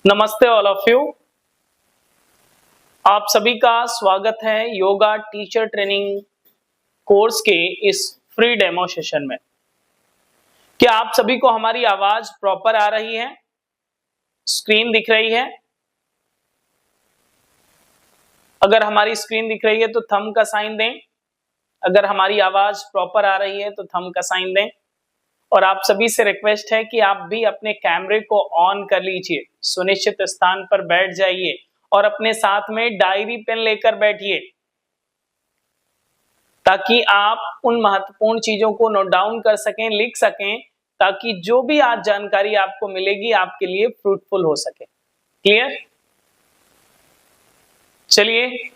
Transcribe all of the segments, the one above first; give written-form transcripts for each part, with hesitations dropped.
नमस्ते all of you. आप सभी का स्वागत है योगा टीचर ट्रेनिंग कोर्स के इस फ्री डेमो सेशन में। क्या आप सभी को हमारी आवाज प्रॉपर आ रही है? स्क्रीन दिख रही है? अगर हमारी स्क्रीन दिख रही है तो थंब का साइन दें। अगर हमारी आवाज प्रॉपर आ रही है तो थंब का साइन दें। और आप सभी से रिक्वेस्ट है कि आप भी अपने कैमरे को ऑन कर लीजिए, सुनिश्चित स्थान पर बैठ जाइए और अपने साथ में डायरी पेन लेकर बैठिए ताकि आप उन महत्वपूर्ण चीजों को नोट डाउन कर सकें, लिख सकें, ताकि जो भी आज जानकारी आपको मिलेगी आपके लिए फ्रूटफुल हो सके। क्लियर? चलिए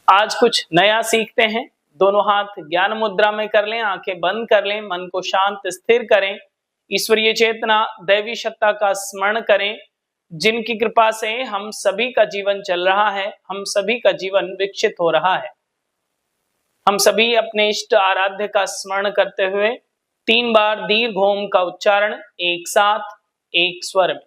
आज कुछ नया सीखते हैं। दोनों हाथ ज्ञान मुद्रा में कर लें, आंखें बंद कर लें, मन को शांत स्थिर करें, ईश्वरीय चेतना दैवी सत्ता का स्मरण करें, जिनकी कृपा से हम सभी का जीवन चल रहा है, हम सभी का जीवन विकसित हो रहा है। हम सभी अपने इष्ट आराध्य का स्मरण करते हुए 3 बार दीर्घ ओम का उच्चारण एक साथ एक स्वर में।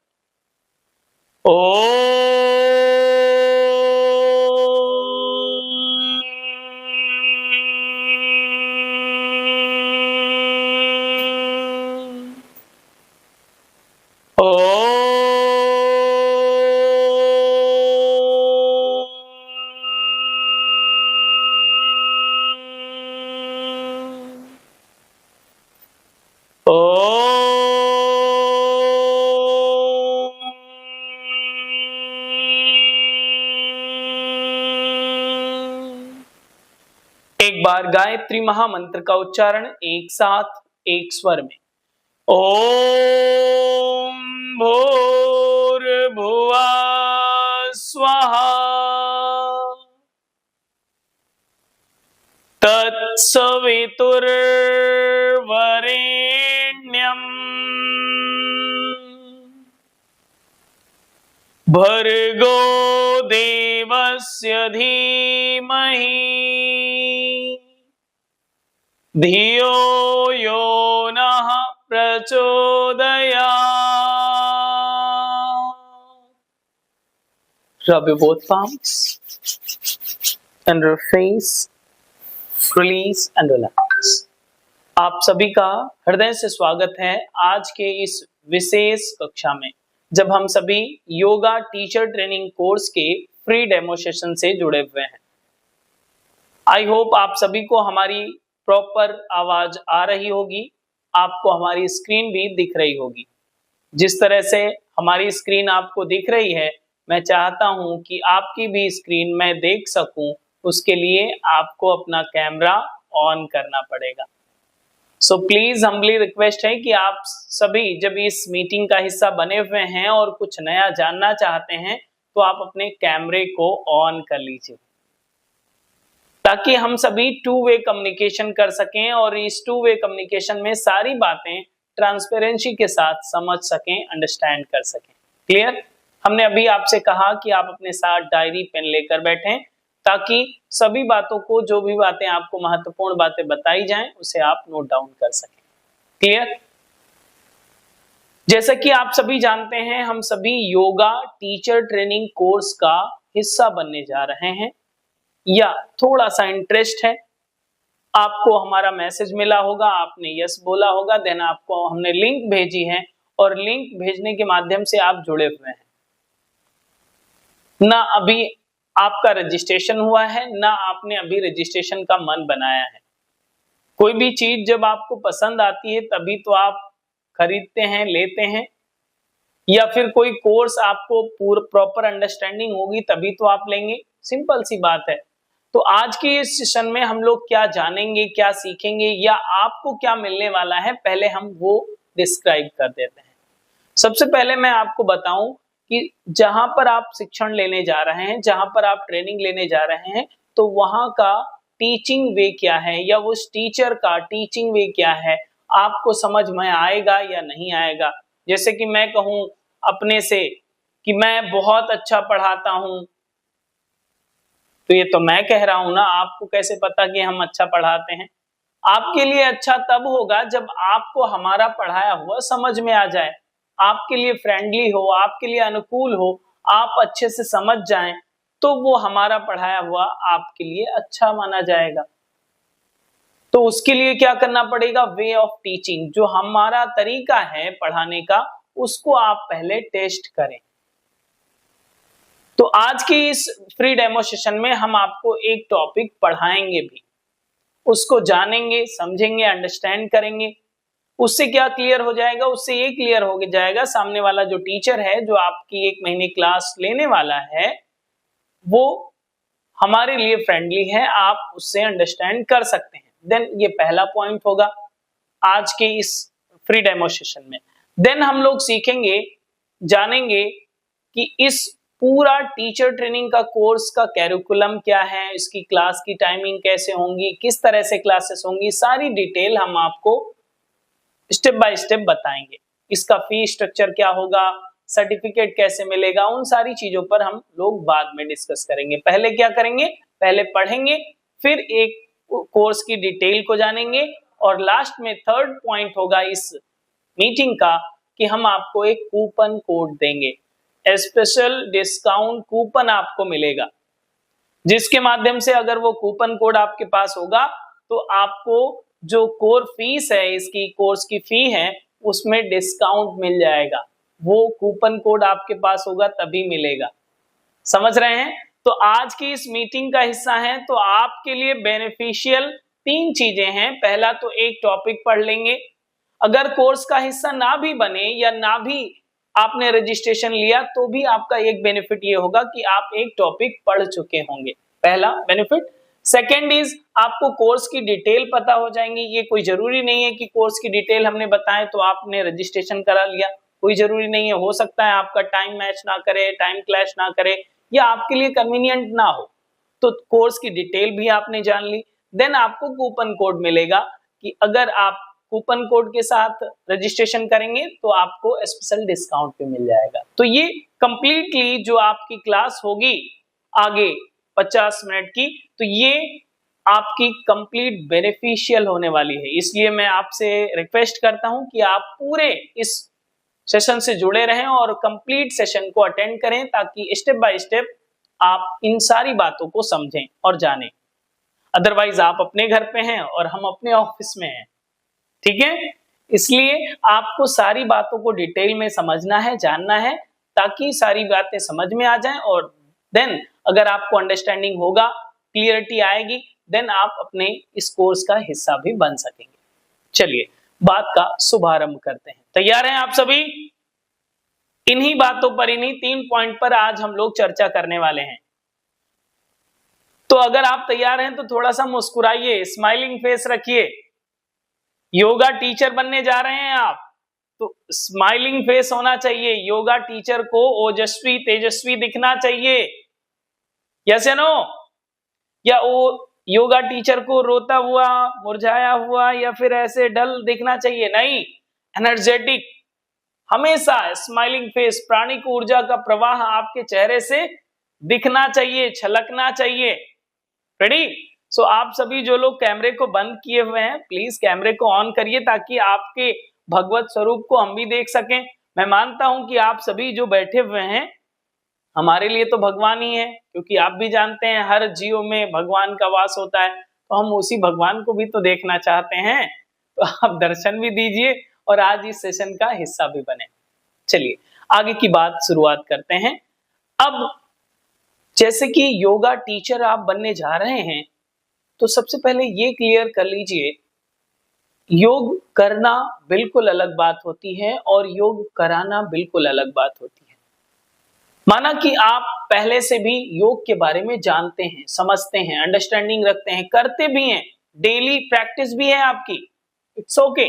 एक बार गायत्री महामंत्र का उच्चारण एक साथ एक स्वर में। ओम भूर्भुवः स्वः तत्सवितुर्वरेण्यम् भर्गो देवस्य धीमहि धियो यो नः प्रचोदयात्। Rub your both palms under your face, release and relax। आप सभी का हृदय से स्वागत है आज के इस विशेष कक्षा में, जब हम सभी योगा टीचर ट्रेनिंग कोर्स के फ्री डेमो सेशन से जुड़े हुए हैं। आई होप आप सभी को हमारी प्रॉपर आवाज आ रही होगी, आपको हमारी स्क्रीन भी दिख रही होगी। जिस तरह से हमारी स्क्रीन आपको दिख रही है, मैं चाहता हूं कि आपकी भी स्क्रीन मैं देख सकूं, उसके लिए आपको अपना कैमरा ऑन करना पड़ेगा। सो प्लीज हम्बली रिक्वेस्ट है कि आप सभी जब इस मीटिंग का हिस्सा बने हुए हैं और कुछ नया जानना चाहते हैं तो आप अपने कैमरे को ऑन कर लीजिए, ताकि हम सभी 2 वे कम्युनिकेशन कर सकें और इस 2 वे कम्युनिकेशन में सारी बातें ट्रांसपेरेंसी के साथ समझ सकें, अंडरस्टैंड कर सकें। क्लियर? हमने अभी आपसे कहा कि आप अपने साथ डायरी पेन लेकर बैठें, ताकि सभी बातों को, जो भी बातें आपको महत्वपूर्ण बातें बताई जाएं, उसे आप नोट डाउन कर सकें। क्लियर? जैसा कि आप सभी जानते हैं, हम सभी योगा टीचर ट्रेनिंग कोर्स का हिस्सा बनने जा रहे हैं, या थोड़ा सा इंटरेस्ट है, आपको हमारा मैसेज मिला होगा, आपने यस बोला होगा, देन आपको हमने लिंक भेजी है और लिंक भेजने के माध्यम से आप जुड़े हुए हैं। ना अभी आपका रजिस्ट्रेशन हुआ है, ना आपने अभी रजिस्ट्रेशन का मन बनाया है। कोई भी चीज जब आपको पसंद आती है तभी तो आप खरीदते हैं, लेते हैं, या फिर कोई कोर्स आपको प्रॉपर अंडरस्टैंडिंग होगी तभी तो आप लेंगे। सिंपल सी बात है। तो आज के इस सेशन में हम लोग क्या जानेंगे, क्या सीखेंगे, या आपको क्या मिलने वाला है, पहले हम वो डिस्क्राइब कर देते हैं। सबसे पहले मैं आपको बताऊं कि जहां पर आप शिक्षण लेने जा रहे हैं, जहां पर आप ट्रेनिंग लेने जा रहे हैं, तो वहां का टीचिंग वे क्या है, या उस टीचर का टीचिंग वे क्या है, आपको समझ में आएगा या नहीं आएगा। जैसे कि मैं कहूं अपने से कि मैं बहुत अच्छा पढ़ाता हूं, तो ये तो मैं कह रहा हूं ना, आपको कैसे पता कि हम अच्छा पढ़ाते हैं? आपके लिए अच्छा तब होगा जब आपको हमारा पढ़ाया हुआ समझ में आ जाए। आपके लिए फ्रेंडली हो, आपके लिए अनुकूल हो, आप अच्छे से समझ जाएं, तो वो हमारा पढ़ाया हुआ आपके लिए अच्छा माना जाएगा। तो उसके लिए क्या करना पड़ेगा? वे ऑफ टीचिंग, जो हमारा तरीका है पढ़ाने का, उसको आप पहले टेस्ट करें। तो आज की इस फ्री डेमो सेशन में हम आपको एक टॉपिक पढ़ाएंगे भी, उसको जानेंगे, समझेंगे, अंडरस्टैंड करेंगे। उससे क्या क्लियर हो जाएगा? उससे ये क्लियर हो जाएगा सामने वाला जो टीचर है, जो आपकी 1 महीने क्लास लेने वाला है, वो हमारे लिए फ्रेंडली है, आप उससे अंडरस्टैंड कर सकते हैं। देन ये पहला पॉइंट होगा आज के इस फ्री डेमो सेशन में। देन हम लोग सीखेंगे, जानेंगे कि इस पूरा टीचर ट्रेनिंग का कोर्स का कैरिकुलम क्या है, इसकी क्लास की टाइमिंग कैसे होंगी, किस तरह से क्लासेस होंगी, सारी डिटेल हम आपको स्टेप बाय स्टेप बताएंगे। इसका फी स्ट्रक्चर क्या होगा, सर्टिफिकेट कैसे मिलेगा, उन सारी चीजों पर हम लोग बाद में डिस्कस करेंगे। पहले क्या करेंगे? पहले पढ़ेंगे, फिर एक कोर्स की डिटेल को जानेंगे, और लास्ट में थर्ड पॉइंट होगा इस मीटिंग का कि हम आपको एक कूपन कोड देंगे, स्पेशल डिस्काउंट कूपन आपको मिलेगा, जिसके माध्यम से अगर वो कूपन कोड आपके पास होगा तो आपको जो कोर फीस है, इसकी कोर्स की फी है, उसमें डिस्काउंट मिल जाएगा। वो कूपन कोड आपके पास होगा तभी मिलेगा। समझ रहे हैं? तो आज की इस मीटिंग का हिस्सा है, तो आपके लिए बेनिफिशियल 3 चीजें हैं। पहला तो एक टॉपिक पढ़ लेंगे, अगर कोर्स का हिस्सा ना भी बने या ना भी आपने रजिस्ट्रेशन लिया तो भी आपका एक बेनिफिट ये होगा कि आप एक टॉपिक पढ़ चुके होंगे, पहला बेनिफिट। सेकेंड इज आपको कोर्स की डिटेल पता हो जाएंगी। ये कोई जरूरी नहीं है कि कोर्स की डिटेल हमने बताए तो आपने रजिस्ट्रेशन करा लिया, कोई जरूरी नहीं है। हो सकता है आपका टाइम मैच ना करे, टाइम क्लैश ना करे, या आपके लिए कन्वीनियंट ना हो, तो कोर्स की डिटेल भी आपने जान ली। देन आपको कूपन कोड मिलेगा कि अगर आप कूपन कोड के साथ रजिस्ट्रेशन करेंगे तो आपको स्पेशल डिस्काउंट भी मिल जाएगा। तो ये कंप्लीटली जो आपकी क्लास होगी आगे 50 मिनट की, तो ये आपकी कंप्लीट बेनिफिशियल होने वाली है। इसलिए मैं आपसे रिक्वेस्ट करता हूं कि आप पूरे इस सेशन से जुड़े रहें और कंप्लीट सेशन को अटेंड करें, ताकि स्टेप बाय स्टेप आप इन सारी बातों को समझें और जानें। अदरवाइज आप अपने घर पे हैं और हम अपने ऑफिस में हैं, ठीक है? इसलिए आपको सारी बातों को डिटेल में समझना है, जानना है, ताकि सारी बातें समझ में आ जाएं, और देन अगर आपको अंडरस्टैंडिंग होगा, क्लियरिटी आएगी, देन आप अपने इस कोर्स का हिस्सा भी बन सकेंगे। चलिए बात का शुभारंभ करते हैं। तैयार हैं आप सभी? इन्हीं बातों पर, इन्हीं 3 पॉइंट पर आज हम लोग चर्चा करने वाले हैं। तो अगर आप तैयार हैं तो थोड़ा सा मुस्कुराइए, स्माइलिंग फेस रखिए। योगा टीचर बनने जा रहे हैं आप, तो स्माइलिंग फेस होना चाहिए। योगा टीचर को ओजस्वी तेजस्वी दिखना चाहिए, यस या नो? या वो योगा टीचर को रोता हुआ, मुरझाया हुआ, या फिर ऐसे डल दिखना चाहिए? नहीं, एनर्जेटिक, हमेशा स्माइलिंग फेस, प्राणिक ऊर्जा का प्रवाह आपके चेहरे से दिखना चाहिए, छलकना चाहिए। रेडी? सो आप सभी जो लोग कैमरे को बंद किए हुए हैं, प्लीज कैमरे को ऑन करिए, ताकि आपके भगवत स्वरूप को हम भी देख सकें। मैं मानता हूं कि आप सभी जो बैठे हुए हैं हमारे लिए तो भगवान ही है, क्योंकि आप भी जानते हैं हर जीव में भगवान का वास होता है, तो हम उसी भगवान को भी तो देखना चाहते हैं। तो आप दर्शन भी दीजिए और आज इस सेशन का हिस्सा भी बने। चलिए आगे की बात शुरुआत करते हैं। अब जैसे कि योगा टीचर आप बनने जा रहे हैं, तो सबसे पहले ये क्लियर कर लीजिए, योग करना बिल्कुल अलग बात होती है और योग कराना बिल्कुल अलग बात होती है। माना कि आप पहले से भी योग के बारे में जानते हैं, समझते हैं, अंडरस्टैंडिंग रखते हैं, करते भी हैं, डेली प्रैक्टिस भी है आपकी, इट्स ओके।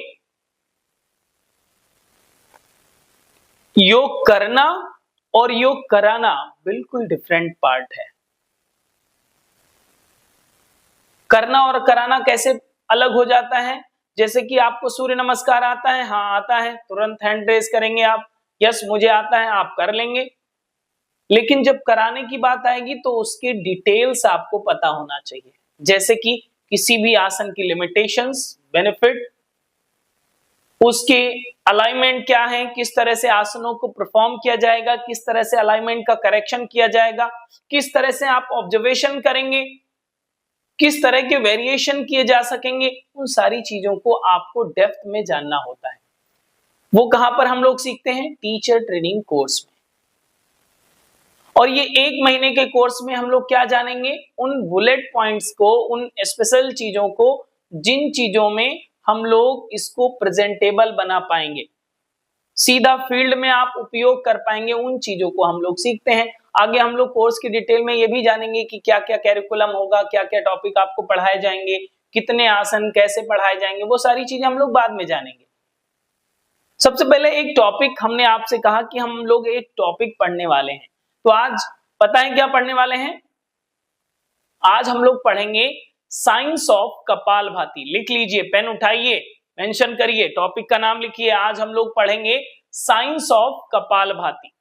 योग करना और योग कराना बिल्कुल डिफरेंट पार्ट है। करना और कराना कैसे अलग हो जाता है? जैसे कि आपको सूर्य नमस्कार आता है, हाँ आता है, तुरंत हैंड रेज करेंगे आप, यस मुझे आता है, आप कर लेंगे। लेकिन जब कराने की बात आएगी तो उसके डिटेल्स आपको पता होना चाहिए, जैसे कि किसी भी आसन की लिमिटेशंस, बेनिफिट, उसके अलाइनमेंट क्या है, किस तरह से आसनों को परफॉर्म किया जाएगा, किस तरह से अलाइनमेंट का करेक्शन किया जाएगा, किस तरह से आप ऑब्जर्वेशन करेंगे, किस तरह के वेरिएशन किए जा सकेंगे, उन सारी चीजों को आपको डेप्थ में जानना होता है। वो कहां पर हम लोग सीखते हैं? टीचर ट्रेनिंग कोर्स में। और ये 1 महीने के कोर्स में हम लोग क्या जानेंगे? उन बुलेट पॉइंट्स को, उन स्पेशल चीजों को, जिन चीजों में हम लोग इसको प्रेजेंटेबल बना पाएंगे, सीधा फील्ड में आप उपयोग कर पाएंगे, उन चीजों को हम लोग सीखते हैं। आगे हम लोग कोर्स की डिटेल में ये भी जानेंगे कि क्या क्या कैरिकुलम होगा, क्या क्या टॉपिक आपको पढ़ाए जाएंगे, कितने आसन कैसे पढ़ाए जाएंगे, वो सारी चीजें हम लोग बाद में जानेंगे। सबसे पहले एक टॉपिक हमने आपसे कहा कि हम लोग एक टॉपिक पढ़ने वाले हैं, तो आज पता है क्या पढ़ने वाले हैं? आज हम लोग पढ़ेंगे साइंस ऑफ कपालभाति। लिख लीजिए, पेन उठाइए, मेंशन करिए, टॉपिक का नाम लिखिए। आज हम लोग पढ़ेंगे साइंस ऑफ कपालभाति।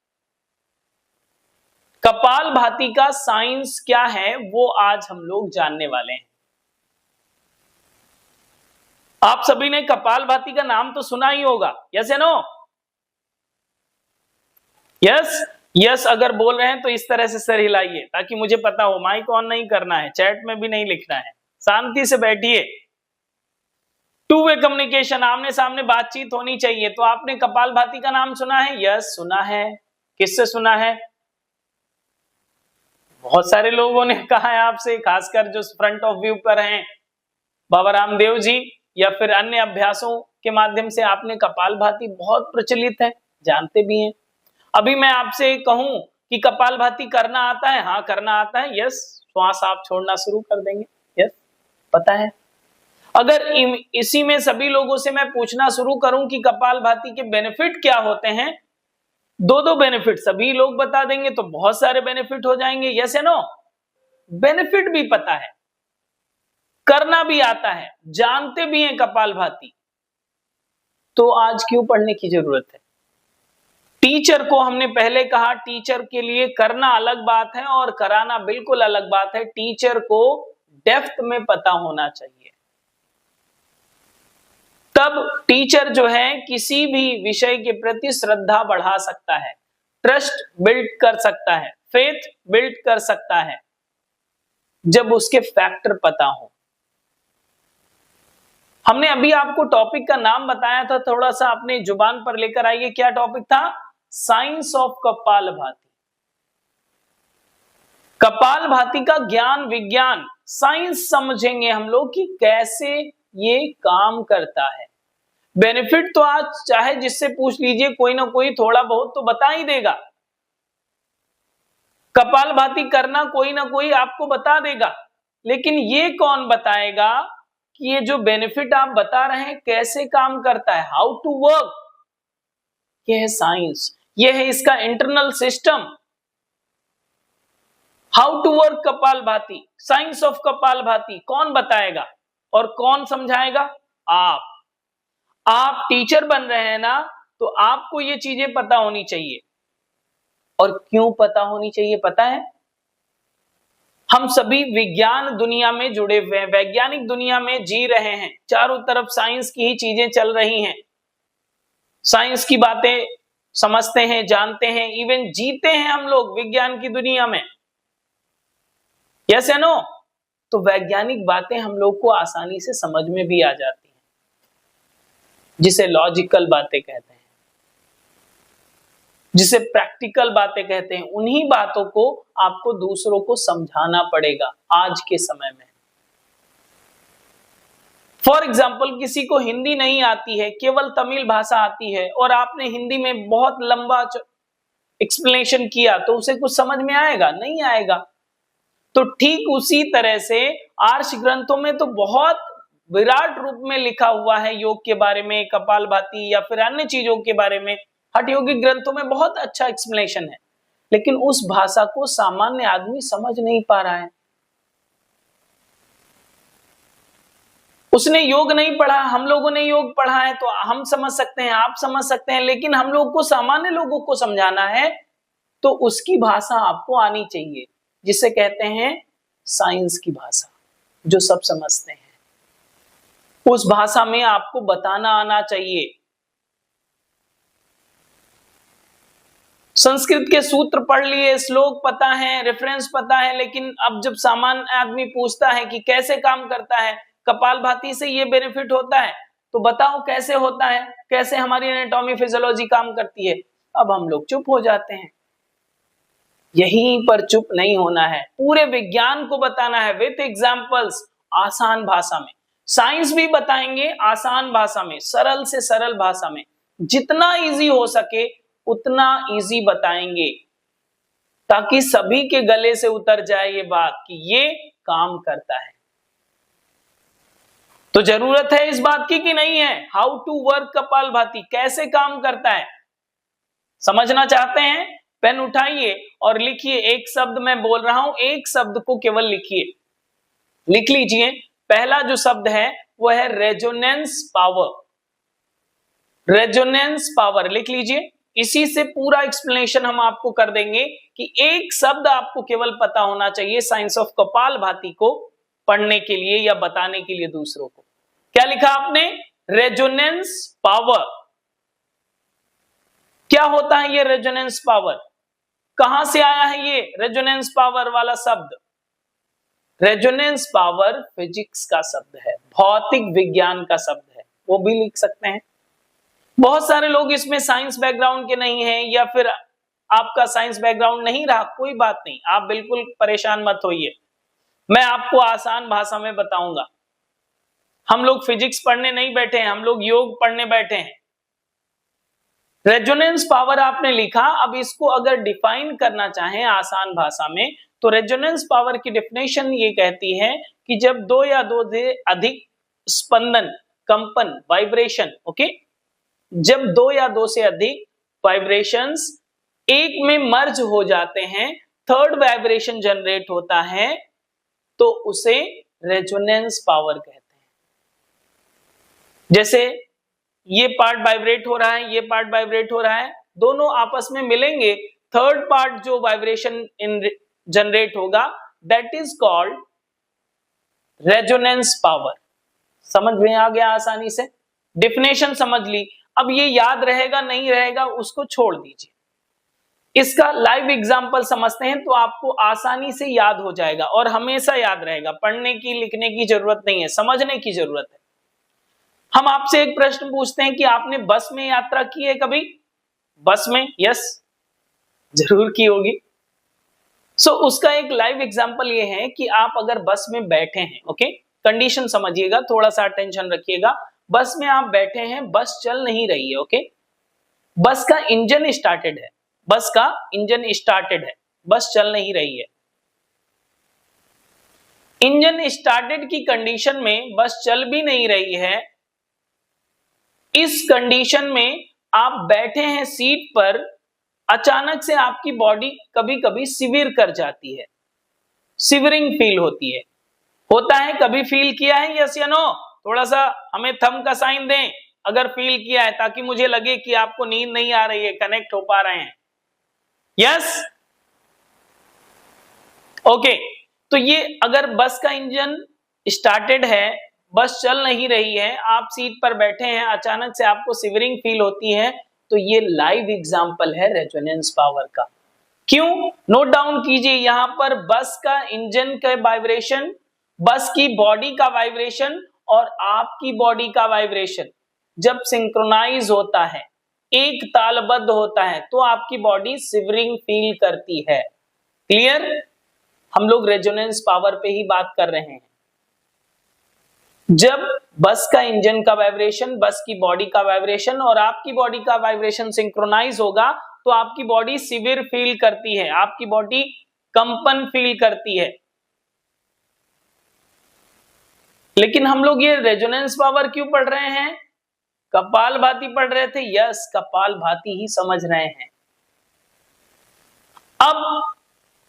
कपालभाति का साइंस क्या है वो आज हम लोग जानने वाले हैं। आप सभी ने कपालभाति का नाम तो सुना ही होगा, यस या नो? यस यस अगर बोल रहे हैं तो इस तरह से सर हिलाइए ताकि मुझे पता हो। माइक ऑन नहीं करना है, चैट में भी नहीं लिखना है, शांति से बैठिए। टू वे कम्युनिकेशन, आमने सामने बातचीत होनी चाहिए। तो आपने कपालभाति का नाम सुना है? यस सुना है। किससे सुना है? बहुत सारे लोगों ने कहा है आपसे, खासकर जो फ्रंट ऑफ व्यू पर हैं, बाबा रामदेव जी, या फिर अन्य अभ्यासों के माध्यम से आपने कपालभाति बहुत प्रचलित है, जानते भी हैं। अभी मैं आपसे कहूं कि कपालभाति करना आता है? हाँ करना आता है। यस, श्वास आप छोड़ना शुरू कर देंगे। यस पता है। अगर इसी में सभी लोगों से मैं पूछना शुरू करूं कि कपालभाति के बेनिफिट क्या होते हैं, दो बेनिफिट सभी लोग बता देंगे तो बहुत सारे बेनिफिट हो जाएंगे। यस या नो? बेनिफिट भी पता है, करना भी आता है, जानते भी हैं कपालभाति, तो आज क्यों पढ़ने की जरूरत है? टीचर को हमने पहले कहा, टीचर के लिए करना अलग बात है और कराना बिल्कुल अलग बात है। टीचर को डेप्थ में पता होना चाहिए, तब टीचर जो है किसी भी विषय के प्रति श्रद्धा बढ़ा सकता है, ट्रस्ट बिल्ड कर सकता है, फेथ बिल्ड कर सकता है, जब उसके फैक्टर पता हो। हमने अभी आपको टॉपिक का नाम बताया था, थोड़ा सा अपने जुबान पर लेकर आइए। क्या टॉपिक था? Science of kapalbhati. कपालभाति का ज्ञान, विज्ञान, साइंस समझेंगे हम लोग कि कैसे ये काम करता है। बेनिफिट तो आज चाहे जिससे पूछ लीजिए, कोई ना कोई थोड़ा बहुत तो बता ही देगा। कपालभाति करना कोई ना कोई आपको बता देगा, लेकिन ये कौन बताएगा कि ये जो बेनिफिट आप बता रहे हैं कैसे काम करता है, हाउ टू वर्क? ये है साइंस, ये है इसका internal system. How to work Kapalbhati, science of Kapalbhati कौन बताएगा और कौन समझाएगा? आप टीचर बन रहे हैं ना, तो आपको ये चीजें पता होनी चाहिए। और क्यों पता होनी चाहिए पता है? हम सभी विज्ञान दुनिया में जुड़े हुए हैं, वैज्ञानिक दुनिया में जी रहे हैं, चारों तरफ साइंस की ही चीजें चल रही हैं, साइंस की बातें समझते हैं, जानते हैं, इवन जीते हैं हम लोग विज्ञान की दुनिया में। यस या नो? तो वैज्ञानिक बातें हम लोग को आसानी से समझ में भी आ जाती हैं, जिसे लॉजिकल बातें कहते हैं, जिसे प्रैक्टिकल बातें कहते हैं। उन्हीं बातों को आपको दूसरों को समझाना पड़ेगा आज के समय में। फॉर एग्जाम्पल, किसी को हिंदी नहीं आती है, केवल तमिल भाषा आती है, और आपने हिंदी में बहुत लंबा एक्सप्लेनेशन किया, तो उसे कुछ समझ में आएगा? नहीं आएगा। तो ठीक उसी तरह से आर्ष ग्रंथों में तो बहुत विराट रूप में लिखा हुआ है योग के बारे में, कपालभाति या फिर अन्य चीजों के बारे में। हठ योगिक ग्रंथों में बहुत अच्छा एक्सप्लेनेशन है, लेकिन उस भाषा को सामान्य आदमी समझ नहीं पा रहा है। उसने योग नहीं पढ़ा, हम लोगों ने योग पढ़ा है, तो हम समझ सकते हैं, आप समझ सकते हैं, लेकिन हम लोग को, सामान्य लोगों को समझाना है तो उसकी भाषा आपको आनी चाहिए, जिसे कहते हैं साइंस की भाषा, जो सब समझते हैं। उस भाषा में आपको बताना आना चाहिए। संस्कृत के सूत्र पढ़ लिए, श्लोक पता है, रेफरेंस पता है, लेकिन अब जब सामान्य आदमी पूछता है कि कैसे काम करता है, कपालभाति से ये बेनिफिट होता है, तो बताओ कैसे होता है, कैसे हमारी एनाटॉमी फिजियोलॉजी काम करती है, अब हम लोग चुप हो जाते हैं। यहीं पर चुप नहीं होना है, पूरे विज्ञान को बताना है विथ एग्जांपल्स, आसान भाषा में। साइंस भी बताएंगे आसान भाषा में, सरल से सरल भाषा में, जितना इजी हो सके उतना इजी बताएंगे, ताकि सभी के गले से उतर जाए ये बात कि ये काम करता है। तो जरूरत है इस बात की कि नहीं है? हाउ टू वर्क कपालभाति, कैसे काम करता है, समझना चाहते हैं? पेन उठाइए और लिखिए। एक शब्द मैं बोल रहा हूं, एक शब्द को केवल लिखिए, लिख लीजिए। पहला जो शब्द है वो है रेजोनेंस पावर। रेजोनेंस पावर लिख लीजिए। इसी से पूरा एक्सप्लेनेशन हम आपको कर देंगे कि एक शब्द आपको केवल पता होना चाहिए साइंस ऑफ कपालभाति को पढ़ने के लिए या बताने के लिए दूसरों को। क्या लिखा आपने? Resonance power. क्या होता है ये रेजोनेंस पावर? कहां से आया है ये रेजोनेंस पावर वाला शब्द? रेजोनेंस पावर फिजिक्स का शब्द है, भौतिक विज्ञान का शब्द है, वो भी लिख सकते हैं। बहुत सारे लोग इसमें साइंस बैकग्राउंड के नहीं हैं, या फिर आपका साइंस बैकग्राउंड नहीं रहा, कोई बात नहीं, आप बिल्कुल परेशान मत होइए, मैं आपको आसान भाषा में बताऊंगा। हम लोग फिजिक्स पढ़ने नहीं बैठे हैं, हम लोग योग पढ़ने बैठे हैं। रेजोनेंस पावर आपने लिखा, अब इसको अगर डिफाइन करना चाहें आसान भाषा में, तो रेजोनेंस पावर की डेफिनेशन ये कहती है कि जब दो या दो से अधिक स्पंदन, कंपन, वाइब्रेशन, ओके, जब दो या दो से अधिक वाइब्रेशंस एक में मर्ज हो जाते हैं, थर्ड वाइब्रेशन जनरेट होता है, तो उसे रेजोनेंस पावर कहते हैं। जैसे ये पार्ट वाइब्रेट हो रहा है, ये पार्ट वाइब्रेट हो रहा है, दोनों आपस में मिलेंगे, थर्ड पार्ट जो वाइब्रेशन जनरेट होगा, that is called resonance power. समझ में आ गया आसानी से? डेफिनेशन समझ ली। अब ये याद रहेगा नहीं रहेगा उसको छोड़ दीजिए, इसका लाइव एग्जांपल समझते हैं तो आपको आसानी से याद हो जाएगा और हमेशा याद रहेगा। पढ़ने की लिखने की जरूरत नहीं है, समझने की जरूरत है। हम आपसे एक प्रश्न पूछते हैं कि आपने बस में यात्रा की है कभी? बस में? यस, जरूर की होगी। सो उसका एक लाइव एग्जांपल ये है कि आप अगर बस में बैठे हैं, ओके, कंडीशन समझिएगा, थोड़ा सा अटेंशन रखिएगा। बस में आप बैठे हैं, बस चल नहीं रही है, ओके, बस का इंजन स्टार्टेड है, बस का इंजन स्टार्टेड है, बस चल नहीं रही है। इंजन स्टार्टेड की कंडीशन में बस चल भी नहीं रही है, इस कंडीशन में आप बैठे हैं सीट पर, अचानक से आपकी बॉडी कभी कभी सिविर कर जाती है, सिवरिंग फील होती है। होता है, कभी फील किया है? यस या नो? थोड़ा सा हमें थंब का साइन दें अगर फील किया है, ताकि मुझे लगे कि आपको नींद नहीं आ रही है, कनेक्ट हो पा रहे हैं। Yes, okay. तो ये अगर बस का इंजन स्टार्टेड है, बस चल नहीं रही है, आप सीट पर बैठे हैं, अचानक से आपको सिवरिंग फील होती है, तो ये लाइव एग्जांपल है रेजोनेंस पावर का। क्यों? नोट डाउन कीजिए, यहां पर बस का इंजन का वाइब्रेशन, बस की बॉडी का वाइब्रेशन और आपकी बॉडी का वाइब्रेशन जब सिंक्रोनाइज होता है, एक तालबद्ध होता है, तो आपकी बॉडी सिवरिंग फील करती है। क्लियर? हम लोग रेजोनेंस पावर पे ही बात कर रहे हैं। जब बस का इंजन का वाइब्रेशन, बस की बॉडी का वाइब्रेशन और आपकी बॉडी का वाइब्रेशन सिंक्रोनाइज होगा, तो आपकी बॉडी सिविर फील करती है, आपकी बॉडी कंपन फील करती है। लेकिन हम लोग ये रेजोनेंस पावर क्यों पढ़ रहे हैं? कपालभाति पढ़ रहे थे। यस, कपालभाति ही समझ रहे हैं। अब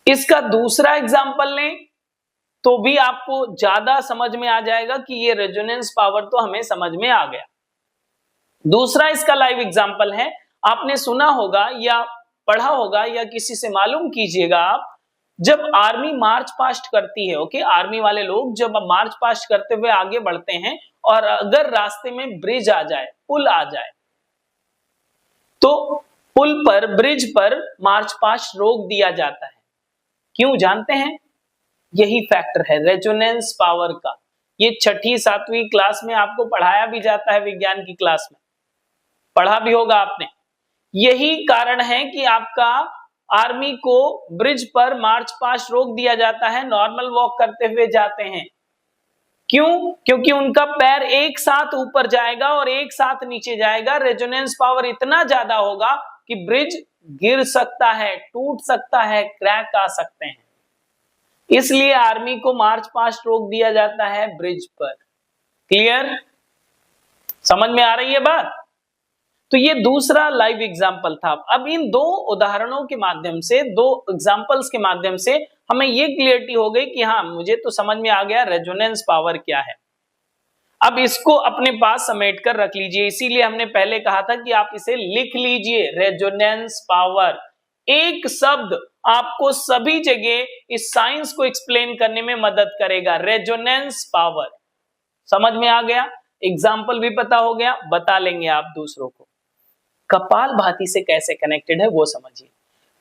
इसका दूसरा एग्जांपल लें तो भी आपको ज्यादा समझ में आ जाएगा कि ये रेजोनेंस पावर तो हमें समझ में आ गया। दूसरा इसका लाइव एग्जांपल है, आपने सुना होगा या पढ़ा होगा या किसी से मालूम कीजिएगा आप, जब आर्मी मार्च पास्ट करती है, ओके, आर्मी वाले लोग जब मार्च पास्ट करते हुए आगे बढ़ते हैं और अगर रास्ते में ब्रिज आ जाए, पुल आ जाए, तो पुल पर, ब्रिज पर मार्च पास्ट रोक दिया जाता है। क्यों जानते हैं? यही फैक्टर है रेजोनेंस पावर का। ये 6ठी 7वीं क्लास में आपको पढ़ाया भी जाता है, विज्ञान की क्लास में पढ़ा भी होगा आपने। यही कारण है कि आपका आर्मी को ब्रिज पर मार्च पास्ट रोक दिया जाता है, नॉर्मल वॉक करते हुए जाते हैं। क्यों? क्योंकि उनका पैर एक साथ ऊपर जाएगा और एक साथ नीचे जाएगा। रेजोनेंस पावर इतना ज्यादा होगा कि ब्रिज गिर सकता है, टूट सकता है, क्रैक आ सकते हैं। इसलिए आर्मी को मार्च पास्ट रोक दिया जाता है ब्रिज पर। क्लियर? समझ में आ रही है बात? तो ये दूसरा लाइव एग्जाम्पल था। अब इन दो उदाहरणों के माध्यम से, दो एग्जाम्पल्स के माध्यम से हमें ये क्लियरिटी हो गई कि हाँ, मुझे तो समझ में आ गया रेजोनेंस पावर क्या है। अब इसको अपने पास समेट कर रख लीजिए। इसीलिए हमने पहले कहा था कि आप इसे लिख लीजिए, रेजोनेंस पावर। एक शब्द आपको सभी जगह इस साइंस को एक्सप्लेन करने में मदद करेगा, रेजोनेंस पावर। समझ में आ गया? एग्जाम्पल भी पता हो गया, बता लेंगे आप दूसरों को। कपालभाति से कैसे कनेक्टेड है वो समझिए।